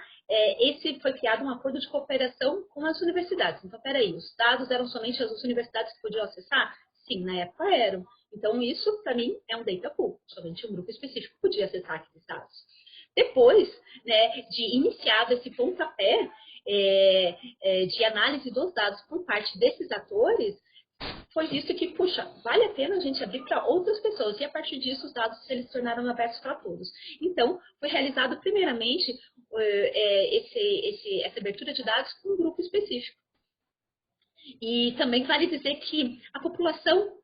[SPEAKER 1] esse foi criado um acordo de cooperação com as universidades. Então, peraí, os dados eram somente as universidades que podiam acessar? Sim, na época eram. Então, isso, para mim, é um data pool. Somente um grupo específico podia acessar aqueles dados. Depois, né, de iniciado esse pontapé de análise dos dados por parte desses atores, foi visto que, puxa, vale a pena a gente abrir para outras pessoas. E a partir disso, os dados eles se tornaram abertos para todos. Então, foi realizado primeiramente essa abertura de dados com um grupo específico. E também vale dizer que a população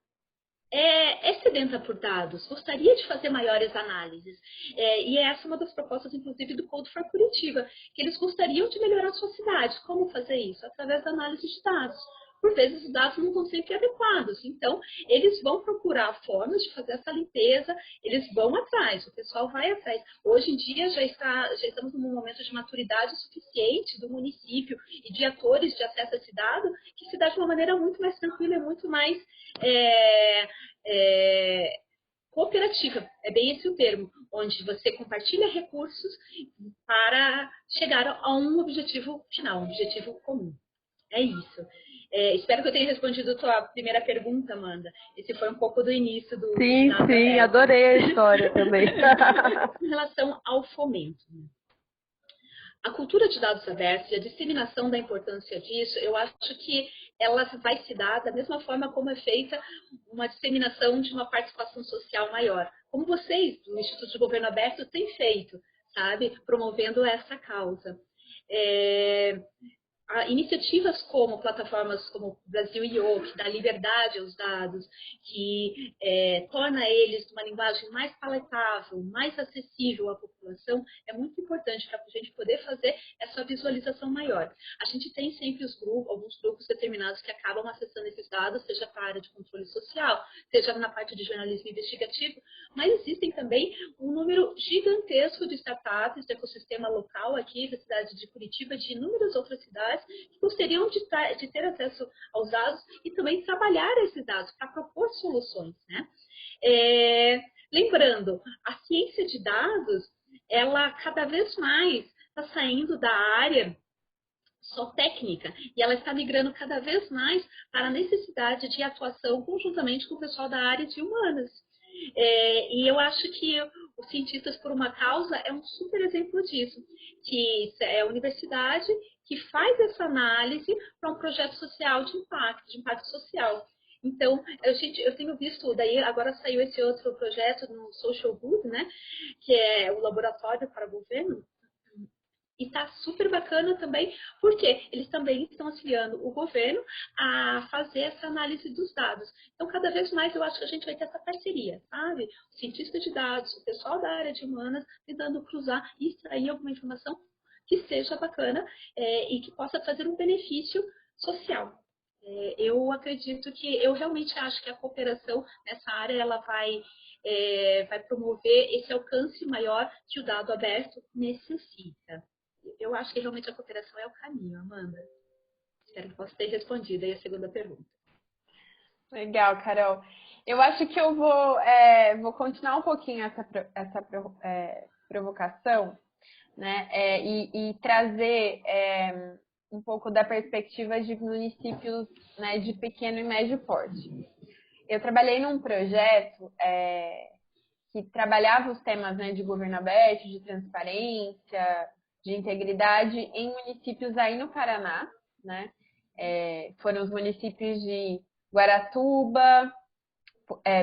[SPEAKER 1] é sedenta por dados, gostaria de fazer maiores análises. E essa é uma das propostas, inclusive, do Code for Curitiba, que eles gostariam de melhorar a sua cidade. Como fazer isso? Através da análise de dados. Por vezes, os dados não estão sempre adequados. Então, eles vão procurar formas de fazer essa limpeza, eles vão atrás, o pessoal vai atrás. Hoje em dia, já estamos num momento de maturidade suficiente do município e de atores de acesso a esse dado, que se dá de uma maneira muito mais tranquila e muito mais cooperativa. É bem esse o termo, onde você compartilha recursos para chegar a um objetivo final, um objetivo comum. É isso. Espero que eu tenha respondido a tua primeira pergunta, Amanda. Esse foi um pouco do início do...
[SPEAKER 3] Sim, adorei a história também.
[SPEAKER 1] Em relação ao fomento. A cultura de dados abertos e a disseminação da importância disso, eu acho que ela vai se dar da mesma forma como é feita uma disseminação de uma participação social maior. Como vocês, do Instituto de Governo Aberto, têm feito, sabe? Promovendo essa causa. Iniciativas como plataformas como Brasil I/O, que dá liberdade aos dados, que torna eles uma linguagem mais palatável, mais acessível à população, é muito importante para a gente poder fazer essa visualização maior. A gente tem sempre alguns grupos determinados que acabam acessando esses dados, seja para a área de controle social, seja na parte de jornalismo investigativo, mas existem também um número gigantesco de startups do ecossistema local aqui da cidade de Curitiba, de inúmeras outras cidades, que gostariam de ter acesso aos dados e também trabalhar esses dados para propor soluções, né? Lembrando, a ciência de dados, ela cada vez mais está saindo da área só técnica, e ela está migrando cada vez mais para a necessidade de atuação conjuntamente com o pessoal da área de humanas. E eu acho que o Cientistas por uma Causa é um super exemplo disso, que é a universidade que faz essa análise para um projeto social de impacto social. Então, eu tenho visto, daí agora saiu esse outro projeto no Social Good, né, que é o Laboratório para o Governo, e está super bacana também, porque eles também estão auxiliando o governo a fazer essa análise dos dados. Então, cada vez mais eu acho que a gente vai ter essa parceria, sabe? O cientista de dados, o pessoal da área de humanas, tentando cruzar e extrair alguma informação que seja bacana e que possa fazer um benefício social. Eu acredito eu realmente acho que a cooperação nessa área ela vai promover esse alcance maior que o dado aberto necessita. Eu acho que realmente a cooperação é o caminho, Amanda. Espero que possa ter respondido aí a segunda pergunta.
[SPEAKER 2] Legal, Carol. Eu acho que eu vou continuar um pouquinho essa provocação, né? E trazer um pouco da perspectiva de municípios, né, de pequeno e médio porte. Eu trabalhei num projeto que trabalhava os temas, né, de governo aberto, de transparência, de integridade em municípios aí no Paraná, né? Foram os municípios de Guaratuba,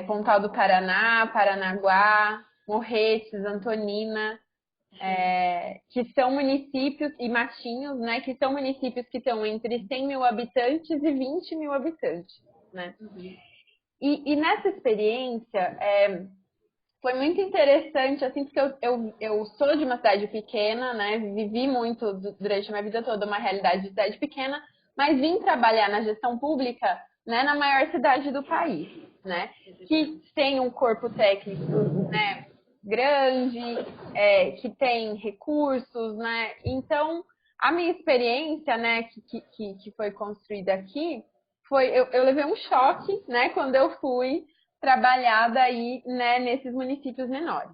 [SPEAKER 2] Pontal do Paraná, Paranaguá, Morretes, Antonina, que são municípios, e Matinhos, né, que são municípios que estão entre 100 mil habitantes e 20 mil habitantes, né?
[SPEAKER 1] Uhum.
[SPEAKER 2] E nessa experiência, foi muito interessante, assim, porque eu sou de uma cidade pequena, né, vivi muito durante a minha vida toda uma realidade de cidade pequena, mas vim trabalhar na gestão pública, né, na maior cidade do país, né, que tem um corpo técnico, né, grande, que tem recursos, né, então a minha experiência, né, que foi construída aqui, eu levei um choque, né, quando eu fui trabalhar daí, né, nesses municípios menores.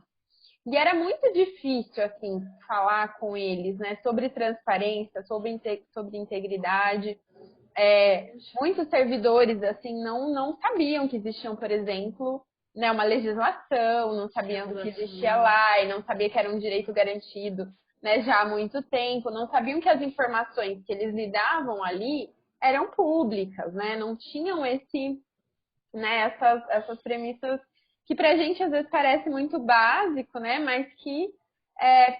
[SPEAKER 2] E era muito difícil, assim, falar com eles, né, sobre transparência, sobre integridade. Muitos servidores, assim, não sabiam que existiam, por exemplo, né, uma legislação, não sabiam que existia lá e não sabiam que era um direito garantido, né, já há muito tempo, não sabiam que as informações que eles lidavam ali eram públicas, né, não tinham né, essas premissas que pra gente às vezes parece muito básico, né, mas que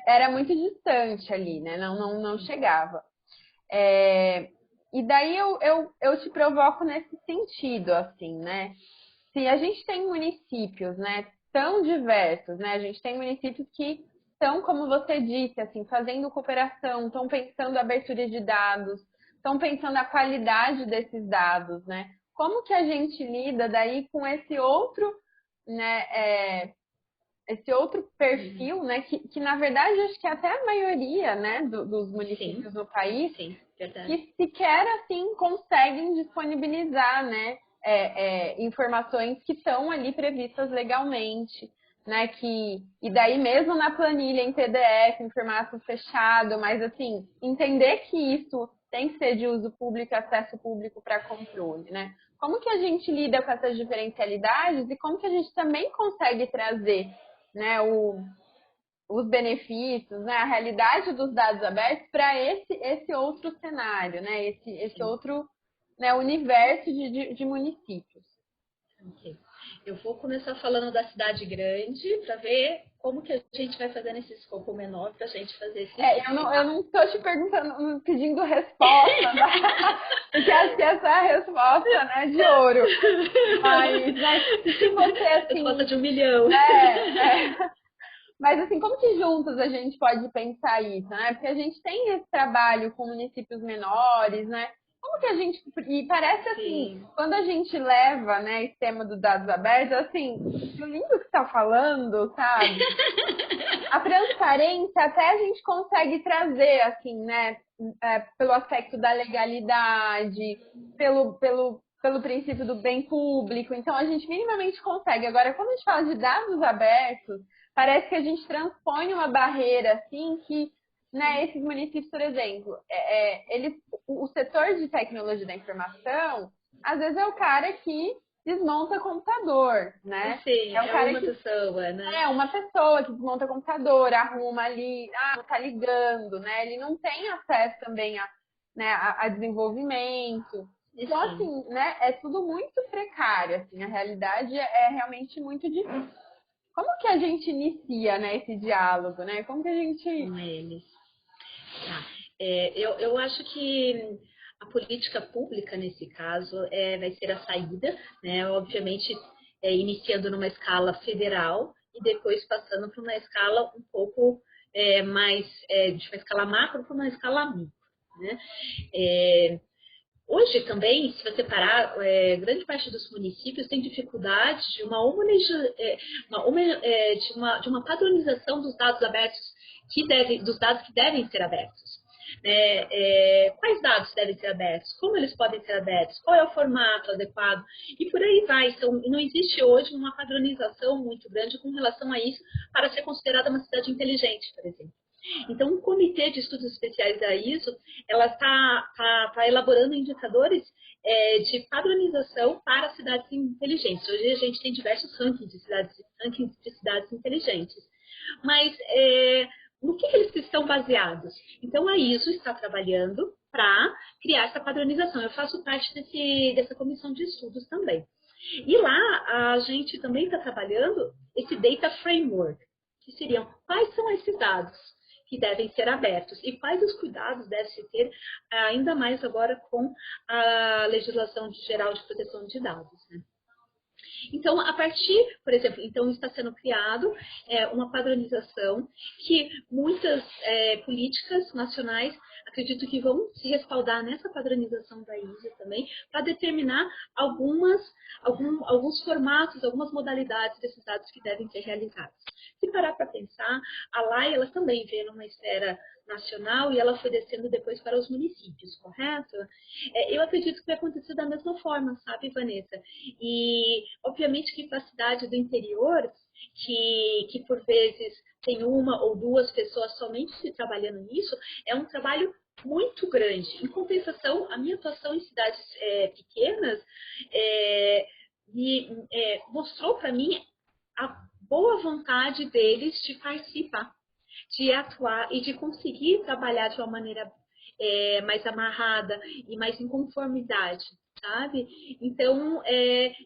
[SPEAKER 2] era muito distante ali, né, não chegava. E daí eu te provoco nesse sentido, assim, né? Se a gente tem municípios, né, tão diversos, né? A gente tem municípios que estão, como você disse, assim, fazendo cooperação, estão pensando abertura de dados, estão pensando a qualidade desses dados, né? Como que a gente lida daí com esse outro, né, esse outro perfil, né, que na verdade acho que até a maioria, né, dos municípios no país, que sequer assim conseguem disponibilizar, né, informações que estão ali previstas legalmente, né, e daí mesmo na planilha em PDF, em formato fechado, mas assim, entender que isso tem que ser de uso público, acesso público para controle, né? Como que a gente lida com essas diferencialidades e como que a gente também consegue trazer, né, os benefícios, né, a realidade dos dados abertos para esse outro cenário, né, esse outro, né, universo de municípios.
[SPEAKER 1] Okay. Eu vou começar falando da cidade grande para ver como que a gente vai fazer nesse escopo menor para a gente fazer esse.
[SPEAKER 2] Eu não estou te perguntando, pedindo resposta, porque acho que essa é a resposta, né, de ouro. Mas se você assim.
[SPEAKER 1] Resposta de 1 milhão.
[SPEAKER 2] Mas assim, como que juntos a gente pode pensar isso, né? Porque a gente tem esse trabalho com municípios menores, né? Como que a gente... E parece assim, sim, quando a gente leva, né, esse tema dos dados abertos, assim, o lindo que você tá falando, sabe? A transparência até a gente consegue trazer, assim, né? Pelo aspecto da legalidade, pelo princípio do bem público. Então, a gente minimamente consegue. Agora, quando a gente fala de dados abertos, parece que a gente transpõe uma barreira, assim, que, né, esses municípios, por exemplo, o setor de tecnologia da informação, às vezes é o cara que desmonta computador, né?
[SPEAKER 1] Sim,
[SPEAKER 2] é o cara
[SPEAKER 1] uma pessoa, né?
[SPEAKER 2] É uma pessoa que desmonta computador, arruma ali, não tá ligando, né? Ele não tem acesso também a desenvolvimento. Então, assim, né, é tudo muito precário, assim, a realidade é realmente muito difícil. Como que a gente inicia, né, esse diálogo, né? Como que a gente...
[SPEAKER 1] Com eles. Tá. Eu acho que a política pública, nesse caso, vai ser a saída, né? Obviamente, iniciando numa escala federal e depois passando para uma escala um pouco mais, de uma escala macro para uma escala micro, né? Hoje também, se você parar, grande parte dos municípios tem dificuldade de uma padronização dos dados abertos dos dados que devem ser abertos. Quais dados devem ser abertos? Como eles podem ser abertos? Qual é o formato adequado? E por aí vai. Então, não existe hoje uma padronização muito grande com relação a isso para ser considerada uma cidade inteligente, por exemplo. Então, o Comitê de Estudos Especiais da ISO, ela está elaborando indicadores de padronização para cidades inteligentes. Hoje a gente tem diversos rankings de cidades inteligentes. Mas no que eles estão baseados. Então, a ISO está trabalhando para criar essa padronização. Eu faço parte dessa comissão de estudos também. E lá, a gente também está trabalhando esse Data Framework, que seriam quais são esses dados que devem ser abertos e quais os cuidados deve-se ter, ainda mais agora com a legislação geral de proteção de dados, né? Então, a partir, por exemplo, então está sendo criado uma padronização que muitas políticas nacionais acredito que vão se respaldar nessa padronização da ISO também para determinar alguns formatos, algumas modalidades desses dados que devem ser realizados. Se parar para pensar, a lei ela também veio numa esfera nacional e ela foi descendo depois para os municípios, correto? Eu acredito que vai acontecer da mesma forma, sabe, Vanessa? E, obviamente, que para a cidade do interior, que por vezes tem uma ou duas pessoas somente se trabalhando nisso, é um trabalho muito grande. Em compensação, a minha atuação em cidades pequenas mostrou para mim a boa vontade deles de participar, de atuar e de conseguir trabalhar de uma maneira mais amarrada e mais em conformidade, sabe? Então,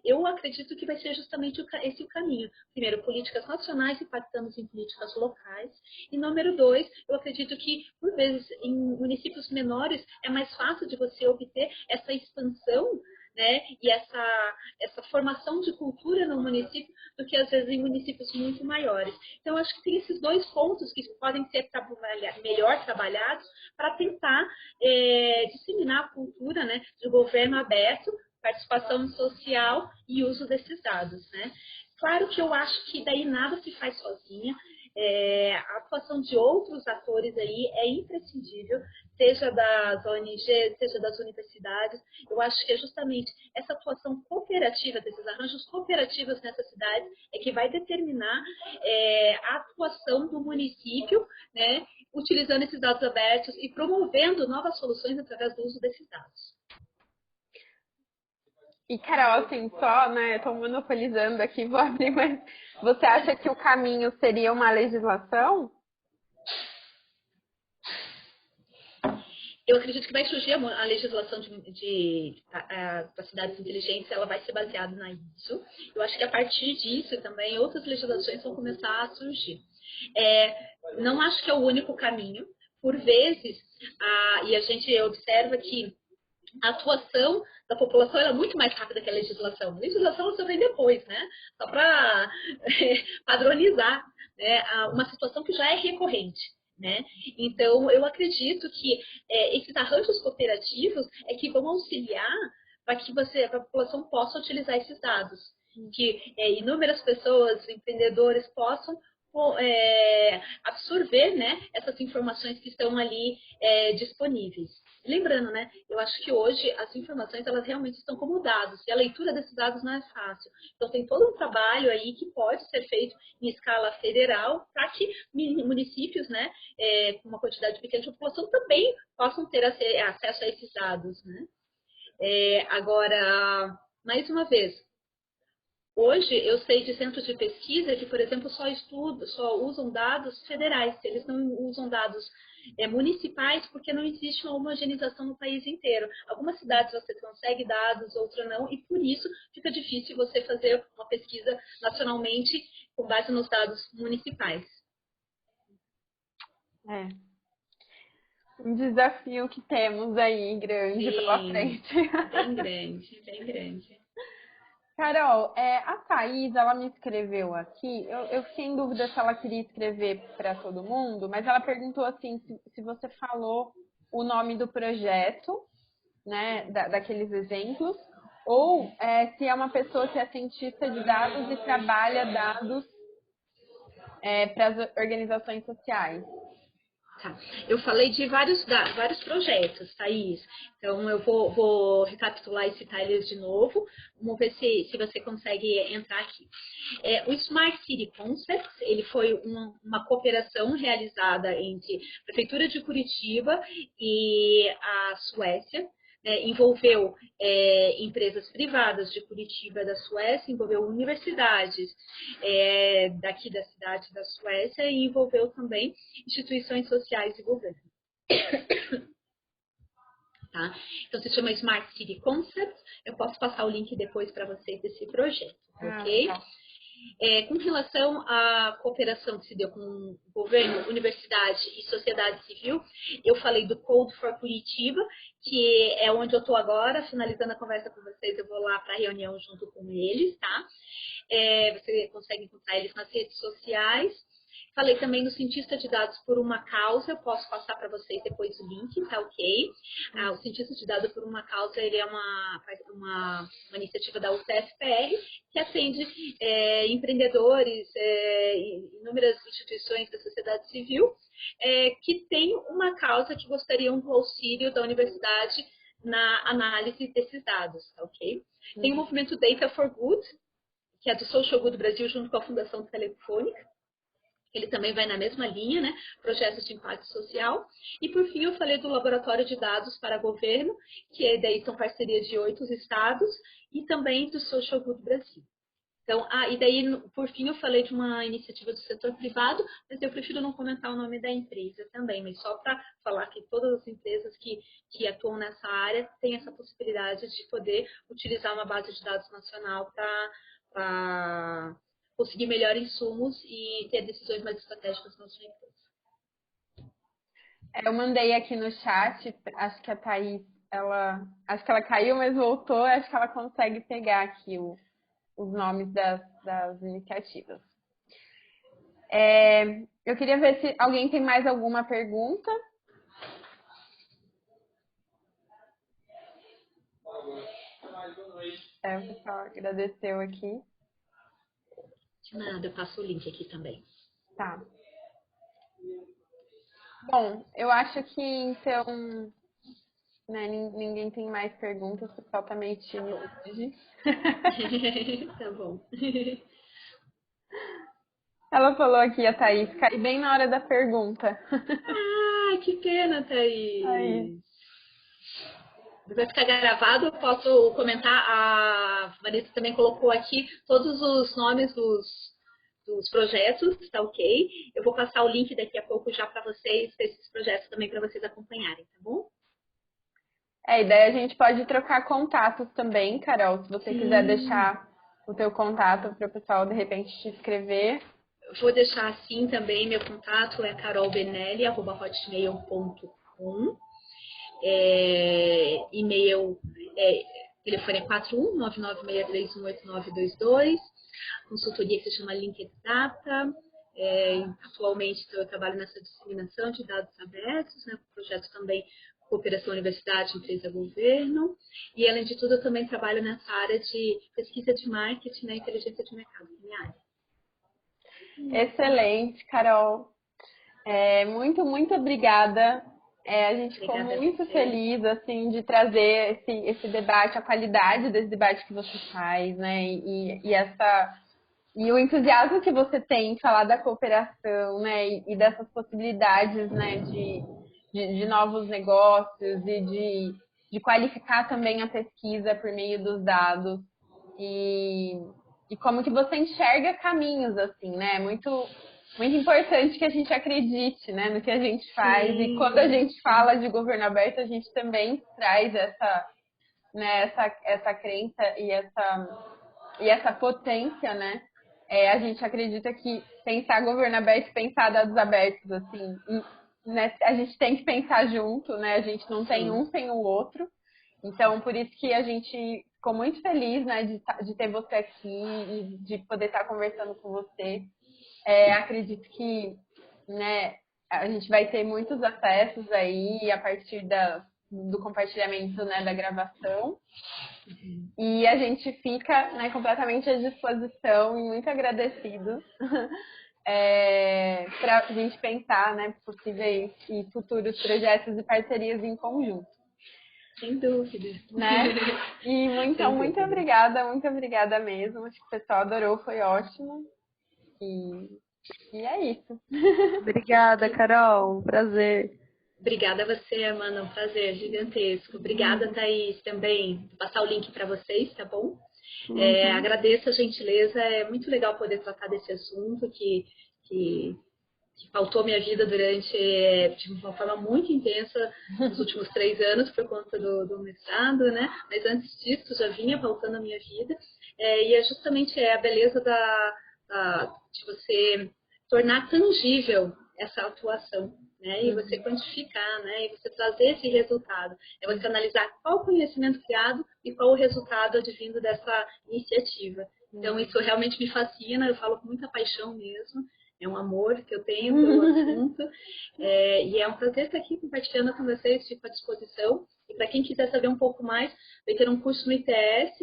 [SPEAKER 1] eu acredito que vai ser justamente esse o caminho. Primeiro, políticas nacionais impactando em políticas locais. E número 2, eu acredito que, por vezes, em municípios menores, é mais fácil de você obter essa expansão, né, e essa formação de cultura no município do que, às vezes, em municípios muito maiores. Então, acho que tem esses dois pontos que podem ser melhor trabalhados para tentar disseminar a cultura, né, de governo aberto, participação social e uso desses dados, né? Claro que eu acho que daí nada se faz sozinha. A atuação de outros atores aí é imprescindível, seja das ONGs, seja das universidades. Eu acho que é justamente essa atuação cooperativa, desses arranjos cooperativos nessas cidades, é que vai determinar a atuação do município, né, utilizando esses dados abertos e promovendo novas soluções através do uso desses dados.
[SPEAKER 2] E, Carol, assim, só, né, estou monopolizando aqui, vou abrir, mas você acha que o caminho seria uma legislação?
[SPEAKER 1] Eu acredito que vai surgir a legislação das cidades inteligentes, ela vai ser baseada na ISO. Eu acho que a partir disso também outras legislações vão começar a surgir. Não acho que é o único caminho. Por vezes, e a gente observa que a atuação da população é muito mais rápida que a legislação. A legislação só vem depois, né? Só para padronizar, né, uma situação que já é recorrente, né? Então, eu acredito que esses arranjos cooperativos é que vão auxiliar para que a população possa utilizar esses dados. Que inúmeras pessoas, empreendedores, possam absorver, né, essas informações que estão ali disponíveis. Lembrando, né, eu acho que hoje as informações elas realmente estão como dados e a leitura desses dados não é fácil. Então tem todo um trabalho aí que pode ser feito em escala federal para que municípios, né, com uma quantidade pequena de população também possam ter acesso a esses dados, né? Agora, mais uma vez, hoje eu sei de centros de pesquisa que, por exemplo, só usam dados federais, eles não usam dados municipais porque não existe uma homogeneização no país inteiro. Algumas cidades você consegue dados, outras não, e por isso fica difícil você fazer uma pesquisa nacionalmente com base nos dados municipais.
[SPEAKER 2] Um desafio que temos aí grande pela frente.
[SPEAKER 1] Bem grande, bem grande.
[SPEAKER 2] Carol, a Thaís, ela me escreveu aqui, eu fiquei em dúvida se ela queria escrever para todo mundo, mas ela perguntou assim, se você falou o nome do projeto, né, daqueles exemplos, ou se é uma pessoa que é cientista de dados e trabalha dados para as organizações sociais.
[SPEAKER 1] Tá. Eu falei de vários projetos, Thaís. Então, eu vou recapitular e citar eles de novo. Vamos ver se você consegue entrar aqui. O Smart City Concepts, ele foi uma cooperação realizada entre a Prefeitura de Curitiba e a Suécia, envolveu empresas privadas de Curitiba, da Suécia, envolveu universidades daqui da cidade da Suécia e envolveu também instituições sociais e governo. Tá? Então, se chama Smart City Concept. Eu posso passar o link depois para vocês desse projeto, ok?
[SPEAKER 2] Tá.
[SPEAKER 1] Com relação à cooperação que se deu com governo, universidade e sociedade civil, eu falei do Code for Curitiba, que é onde eu estou agora, finalizando a conversa com vocês, eu vou lá para a reunião junto com eles, tá? Você consegue encontrar eles nas redes sociais. Falei também no cientista de dados por uma causa, eu posso passar para vocês depois o link, tá ok? O cientista de dados por uma causa, ele é uma iniciativa da UTFPR que atende empreendedores, inúmeras instituições da sociedade civil que têm uma causa que gostariam do auxílio da universidade na análise desses dados, tá ok? Tem o movimento Data for Good, que é do Social Good Brasil, junto com a Fundação Telefônica. Ele também vai na mesma linha, né? Projetos de impacto social. E, por fim, eu falei do Laboratório de Dados para Governo, que daí são parcerias de 8 estados, e também do Social Good Brasil. Então, e daí, por fim, eu falei de uma iniciativa do setor privado, mas eu prefiro não comentar o nome da empresa também, mas só para falar que todas as empresas que atuam nessa área têm essa possibilidade de poder utilizar uma base de dados nacional para conseguir melhores insumos e ter decisões mais estratégicas na sua empresa.
[SPEAKER 2] Eu mandei aqui no chat, acho que a Thaís, acho que ela caiu, mas voltou, acho que ela consegue pegar aqui os nomes das iniciativas. Eu queria ver se alguém tem mais alguma pergunta. O pessoal agradeceu aqui.
[SPEAKER 1] De nada, eu passo o link aqui também.
[SPEAKER 2] Tá. Bom, eu acho que então, né, ninguém tem mais perguntas, o pessoal tá meio tímido hoje.
[SPEAKER 1] Tá bom.
[SPEAKER 2] Ela falou aqui, a Thaís, cai bem na hora da pergunta.
[SPEAKER 1] Que pena, Thaís.
[SPEAKER 2] Aí.
[SPEAKER 1] Vai ficar gravado, eu posso comentar. A Vanessa também colocou aqui todos os nomes dos projetos, tá ok? Eu vou passar o link daqui a pouco já para vocês, esses projetos também para vocês acompanharem, tá bom?
[SPEAKER 2] E daí a gente pode trocar contatos também, Carol, se você quiser deixar o teu contato para o pessoal de repente te escrever.
[SPEAKER 1] Eu vou deixar assim também, meu contato é carolbenelli@hotmail.com. E-mail, telefone é 41-996318922. Consultoria que se chama Linked Data. Atualmente eu trabalho nessa disseminação de dados abertos, né, projeto também cooperação universidade, empresa, governo. E, além de tudo, eu também trabalho nessa área de pesquisa de marketing, né, inteligência de mercado, minha área.
[SPEAKER 2] Excelente, Carol. Muito obrigada. A gente ficou
[SPEAKER 1] Obrigada
[SPEAKER 2] muito feliz assim, de trazer esse debate, a qualidade desse debate que você faz, né? E o entusiasmo que você tem em falar da cooperação, né? E dessas possibilidades, né? De novos negócios e de qualificar também a pesquisa por meio dos dados. E como que você enxerga caminhos, assim, né? Muito importante que a gente acredite, né, no que a gente faz. Sim. E quando a gente fala de governo aberto, a gente também traz essa crença e essa potência, né? A gente acredita que pensar governo aberto e pensar dados abertos, assim, né, a gente tem que pensar junto, né? A gente não tem um sem o outro. Então, por isso que a gente ficou muito feliz, né, de ter você aqui e de poder estar conversando com você. Acredito que, né, a gente vai ter muitos acessos aí a partir do compartilhamento, né, da gravação. E a gente fica, né, completamente à disposição e muito agradecidos para a gente pensar, né, possíveis e futuros projetos e parcerias em conjunto.
[SPEAKER 1] Sem dúvida.
[SPEAKER 2] Né? E muito obrigada mesmo. Acho que o pessoal adorou, foi ótimo. E é isso.
[SPEAKER 3] Obrigada, Carol. Um prazer.
[SPEAKER 1] Obrigada a você, Amanda, um prazer gigantesco. Obrigada, Thaís, também. Vou passar o link para vocês, tá bom? Agradeço a gentileza, é muito legal poder tratar desse assunto que pautou minha vida de uma forma muito intensa nos últimos 3 anos por conta do mestrado, né? Mas antes disso já vinha pautando a minha vida. E é justamente a beleza de você tornar tangível essa atuação, né? E você quantificar, né? E você trazer esse resultado. É você analisar qual o conhecimento criado e qual o resultado advindo dessa iniciativa. Então, isso realmente me fascina, eu falo com muita paixão mesmo. É um amor que eu tenho pelo assunto. E é um prazer estar aqui compartilhando com vocês, fico à disposição. E para quem quiser saber um pouco mais, vai ter um curso no ITS,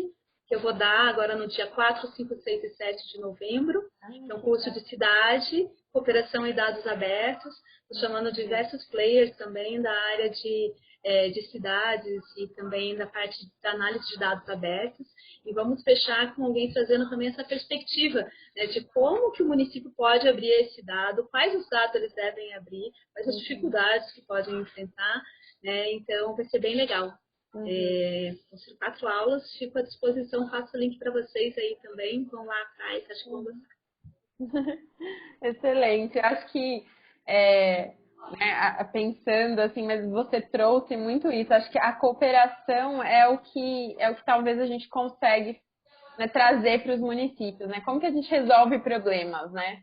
[SPEAKER 1] que eu vou dar agora no dia 4, 5, 6 e 7 de novembro. É um curso de cidade, cooperação e dados abertos. Estou chamando diversos players também da área de cidades e também da parte da análise de dados abertos. E vamos fechar com alguém trazendo também essa perspectiva, né, de como que o município pode abrir esse dado, quais os dados eles devem abrir, quais as dificuldades que podem enfrentar, né? Então vai ser bem legal. Vão ser 4 aulas, fico à disposição, faço o link para vocês aí também, vão lá atrás, acho que vão gostar.
[SPEAKER 2] Excelente, acho que pensando assim, mas você trouxe muito isso. Acho que a cooperação é o que talvez a gente consegue, né, trazer para os municípios, né? Como que a gente resolve problemas, né?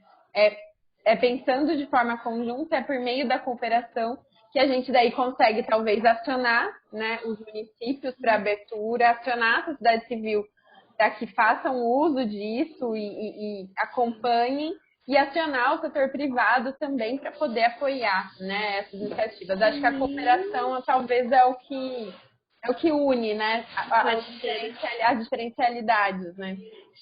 [SPEAKER 2] É pensando de forma conjunta, é por meio da cooperação que a gente daí consegue talvez acionar, né, os municípios para abertura, acionar a sociedade civil para que façam uso disso e acompanhem, e acionar o setor privado também para poder apoiar, né, essas iniciativas. Acho que a cooperação talvez é o que une, né, as diferencialidades, né?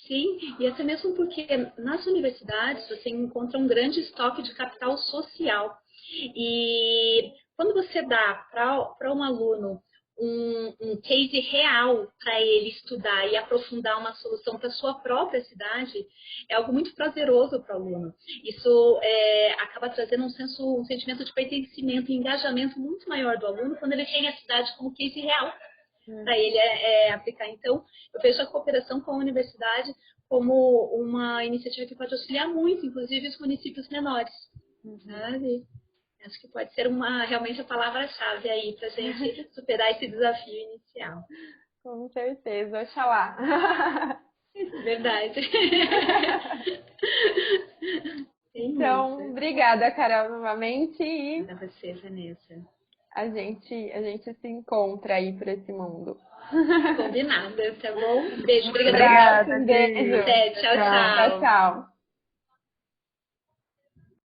[SPEAKER 1] Sim, e até mesmo porque nas universidades você encontra um grande estoque de capital social. E quando você dá para um aluno um case real para ele estudar e aprofundar uma solução para sua própria cidade, é algo muito prazeroso para o aluno. Isso acaba trazendo um sentimento de pertencimento e engajamento muito maior do aluno quando ele tem a cidade como case real para ele aplicar. Então, eu vejo a cooperação com a universidade como uma iniciativa que pode auxiliar muito, inclusive os municípios menores. Sabe? Acho que pode ser realmente a palavra-chave aí para a gente superar esse desafio inicial.
[SPEAKER 2] Com certeza, oxalá.
[SPEAKER 1] Verdade.
[SPEAKER 2] Então, obrigada, Carol, novamente. E
[SPEAKER 1] para você, Vanessa.
[SPEAKER 2] A gente se encontra aí por esse mundo.
[SPEAKER 1] Combinado, tá bom? Beijo,
[SPEAKER 2] obrigada.
[SPEAKER 1] Beijo. Até, tchau.
[SPEAKER 2] Tchau.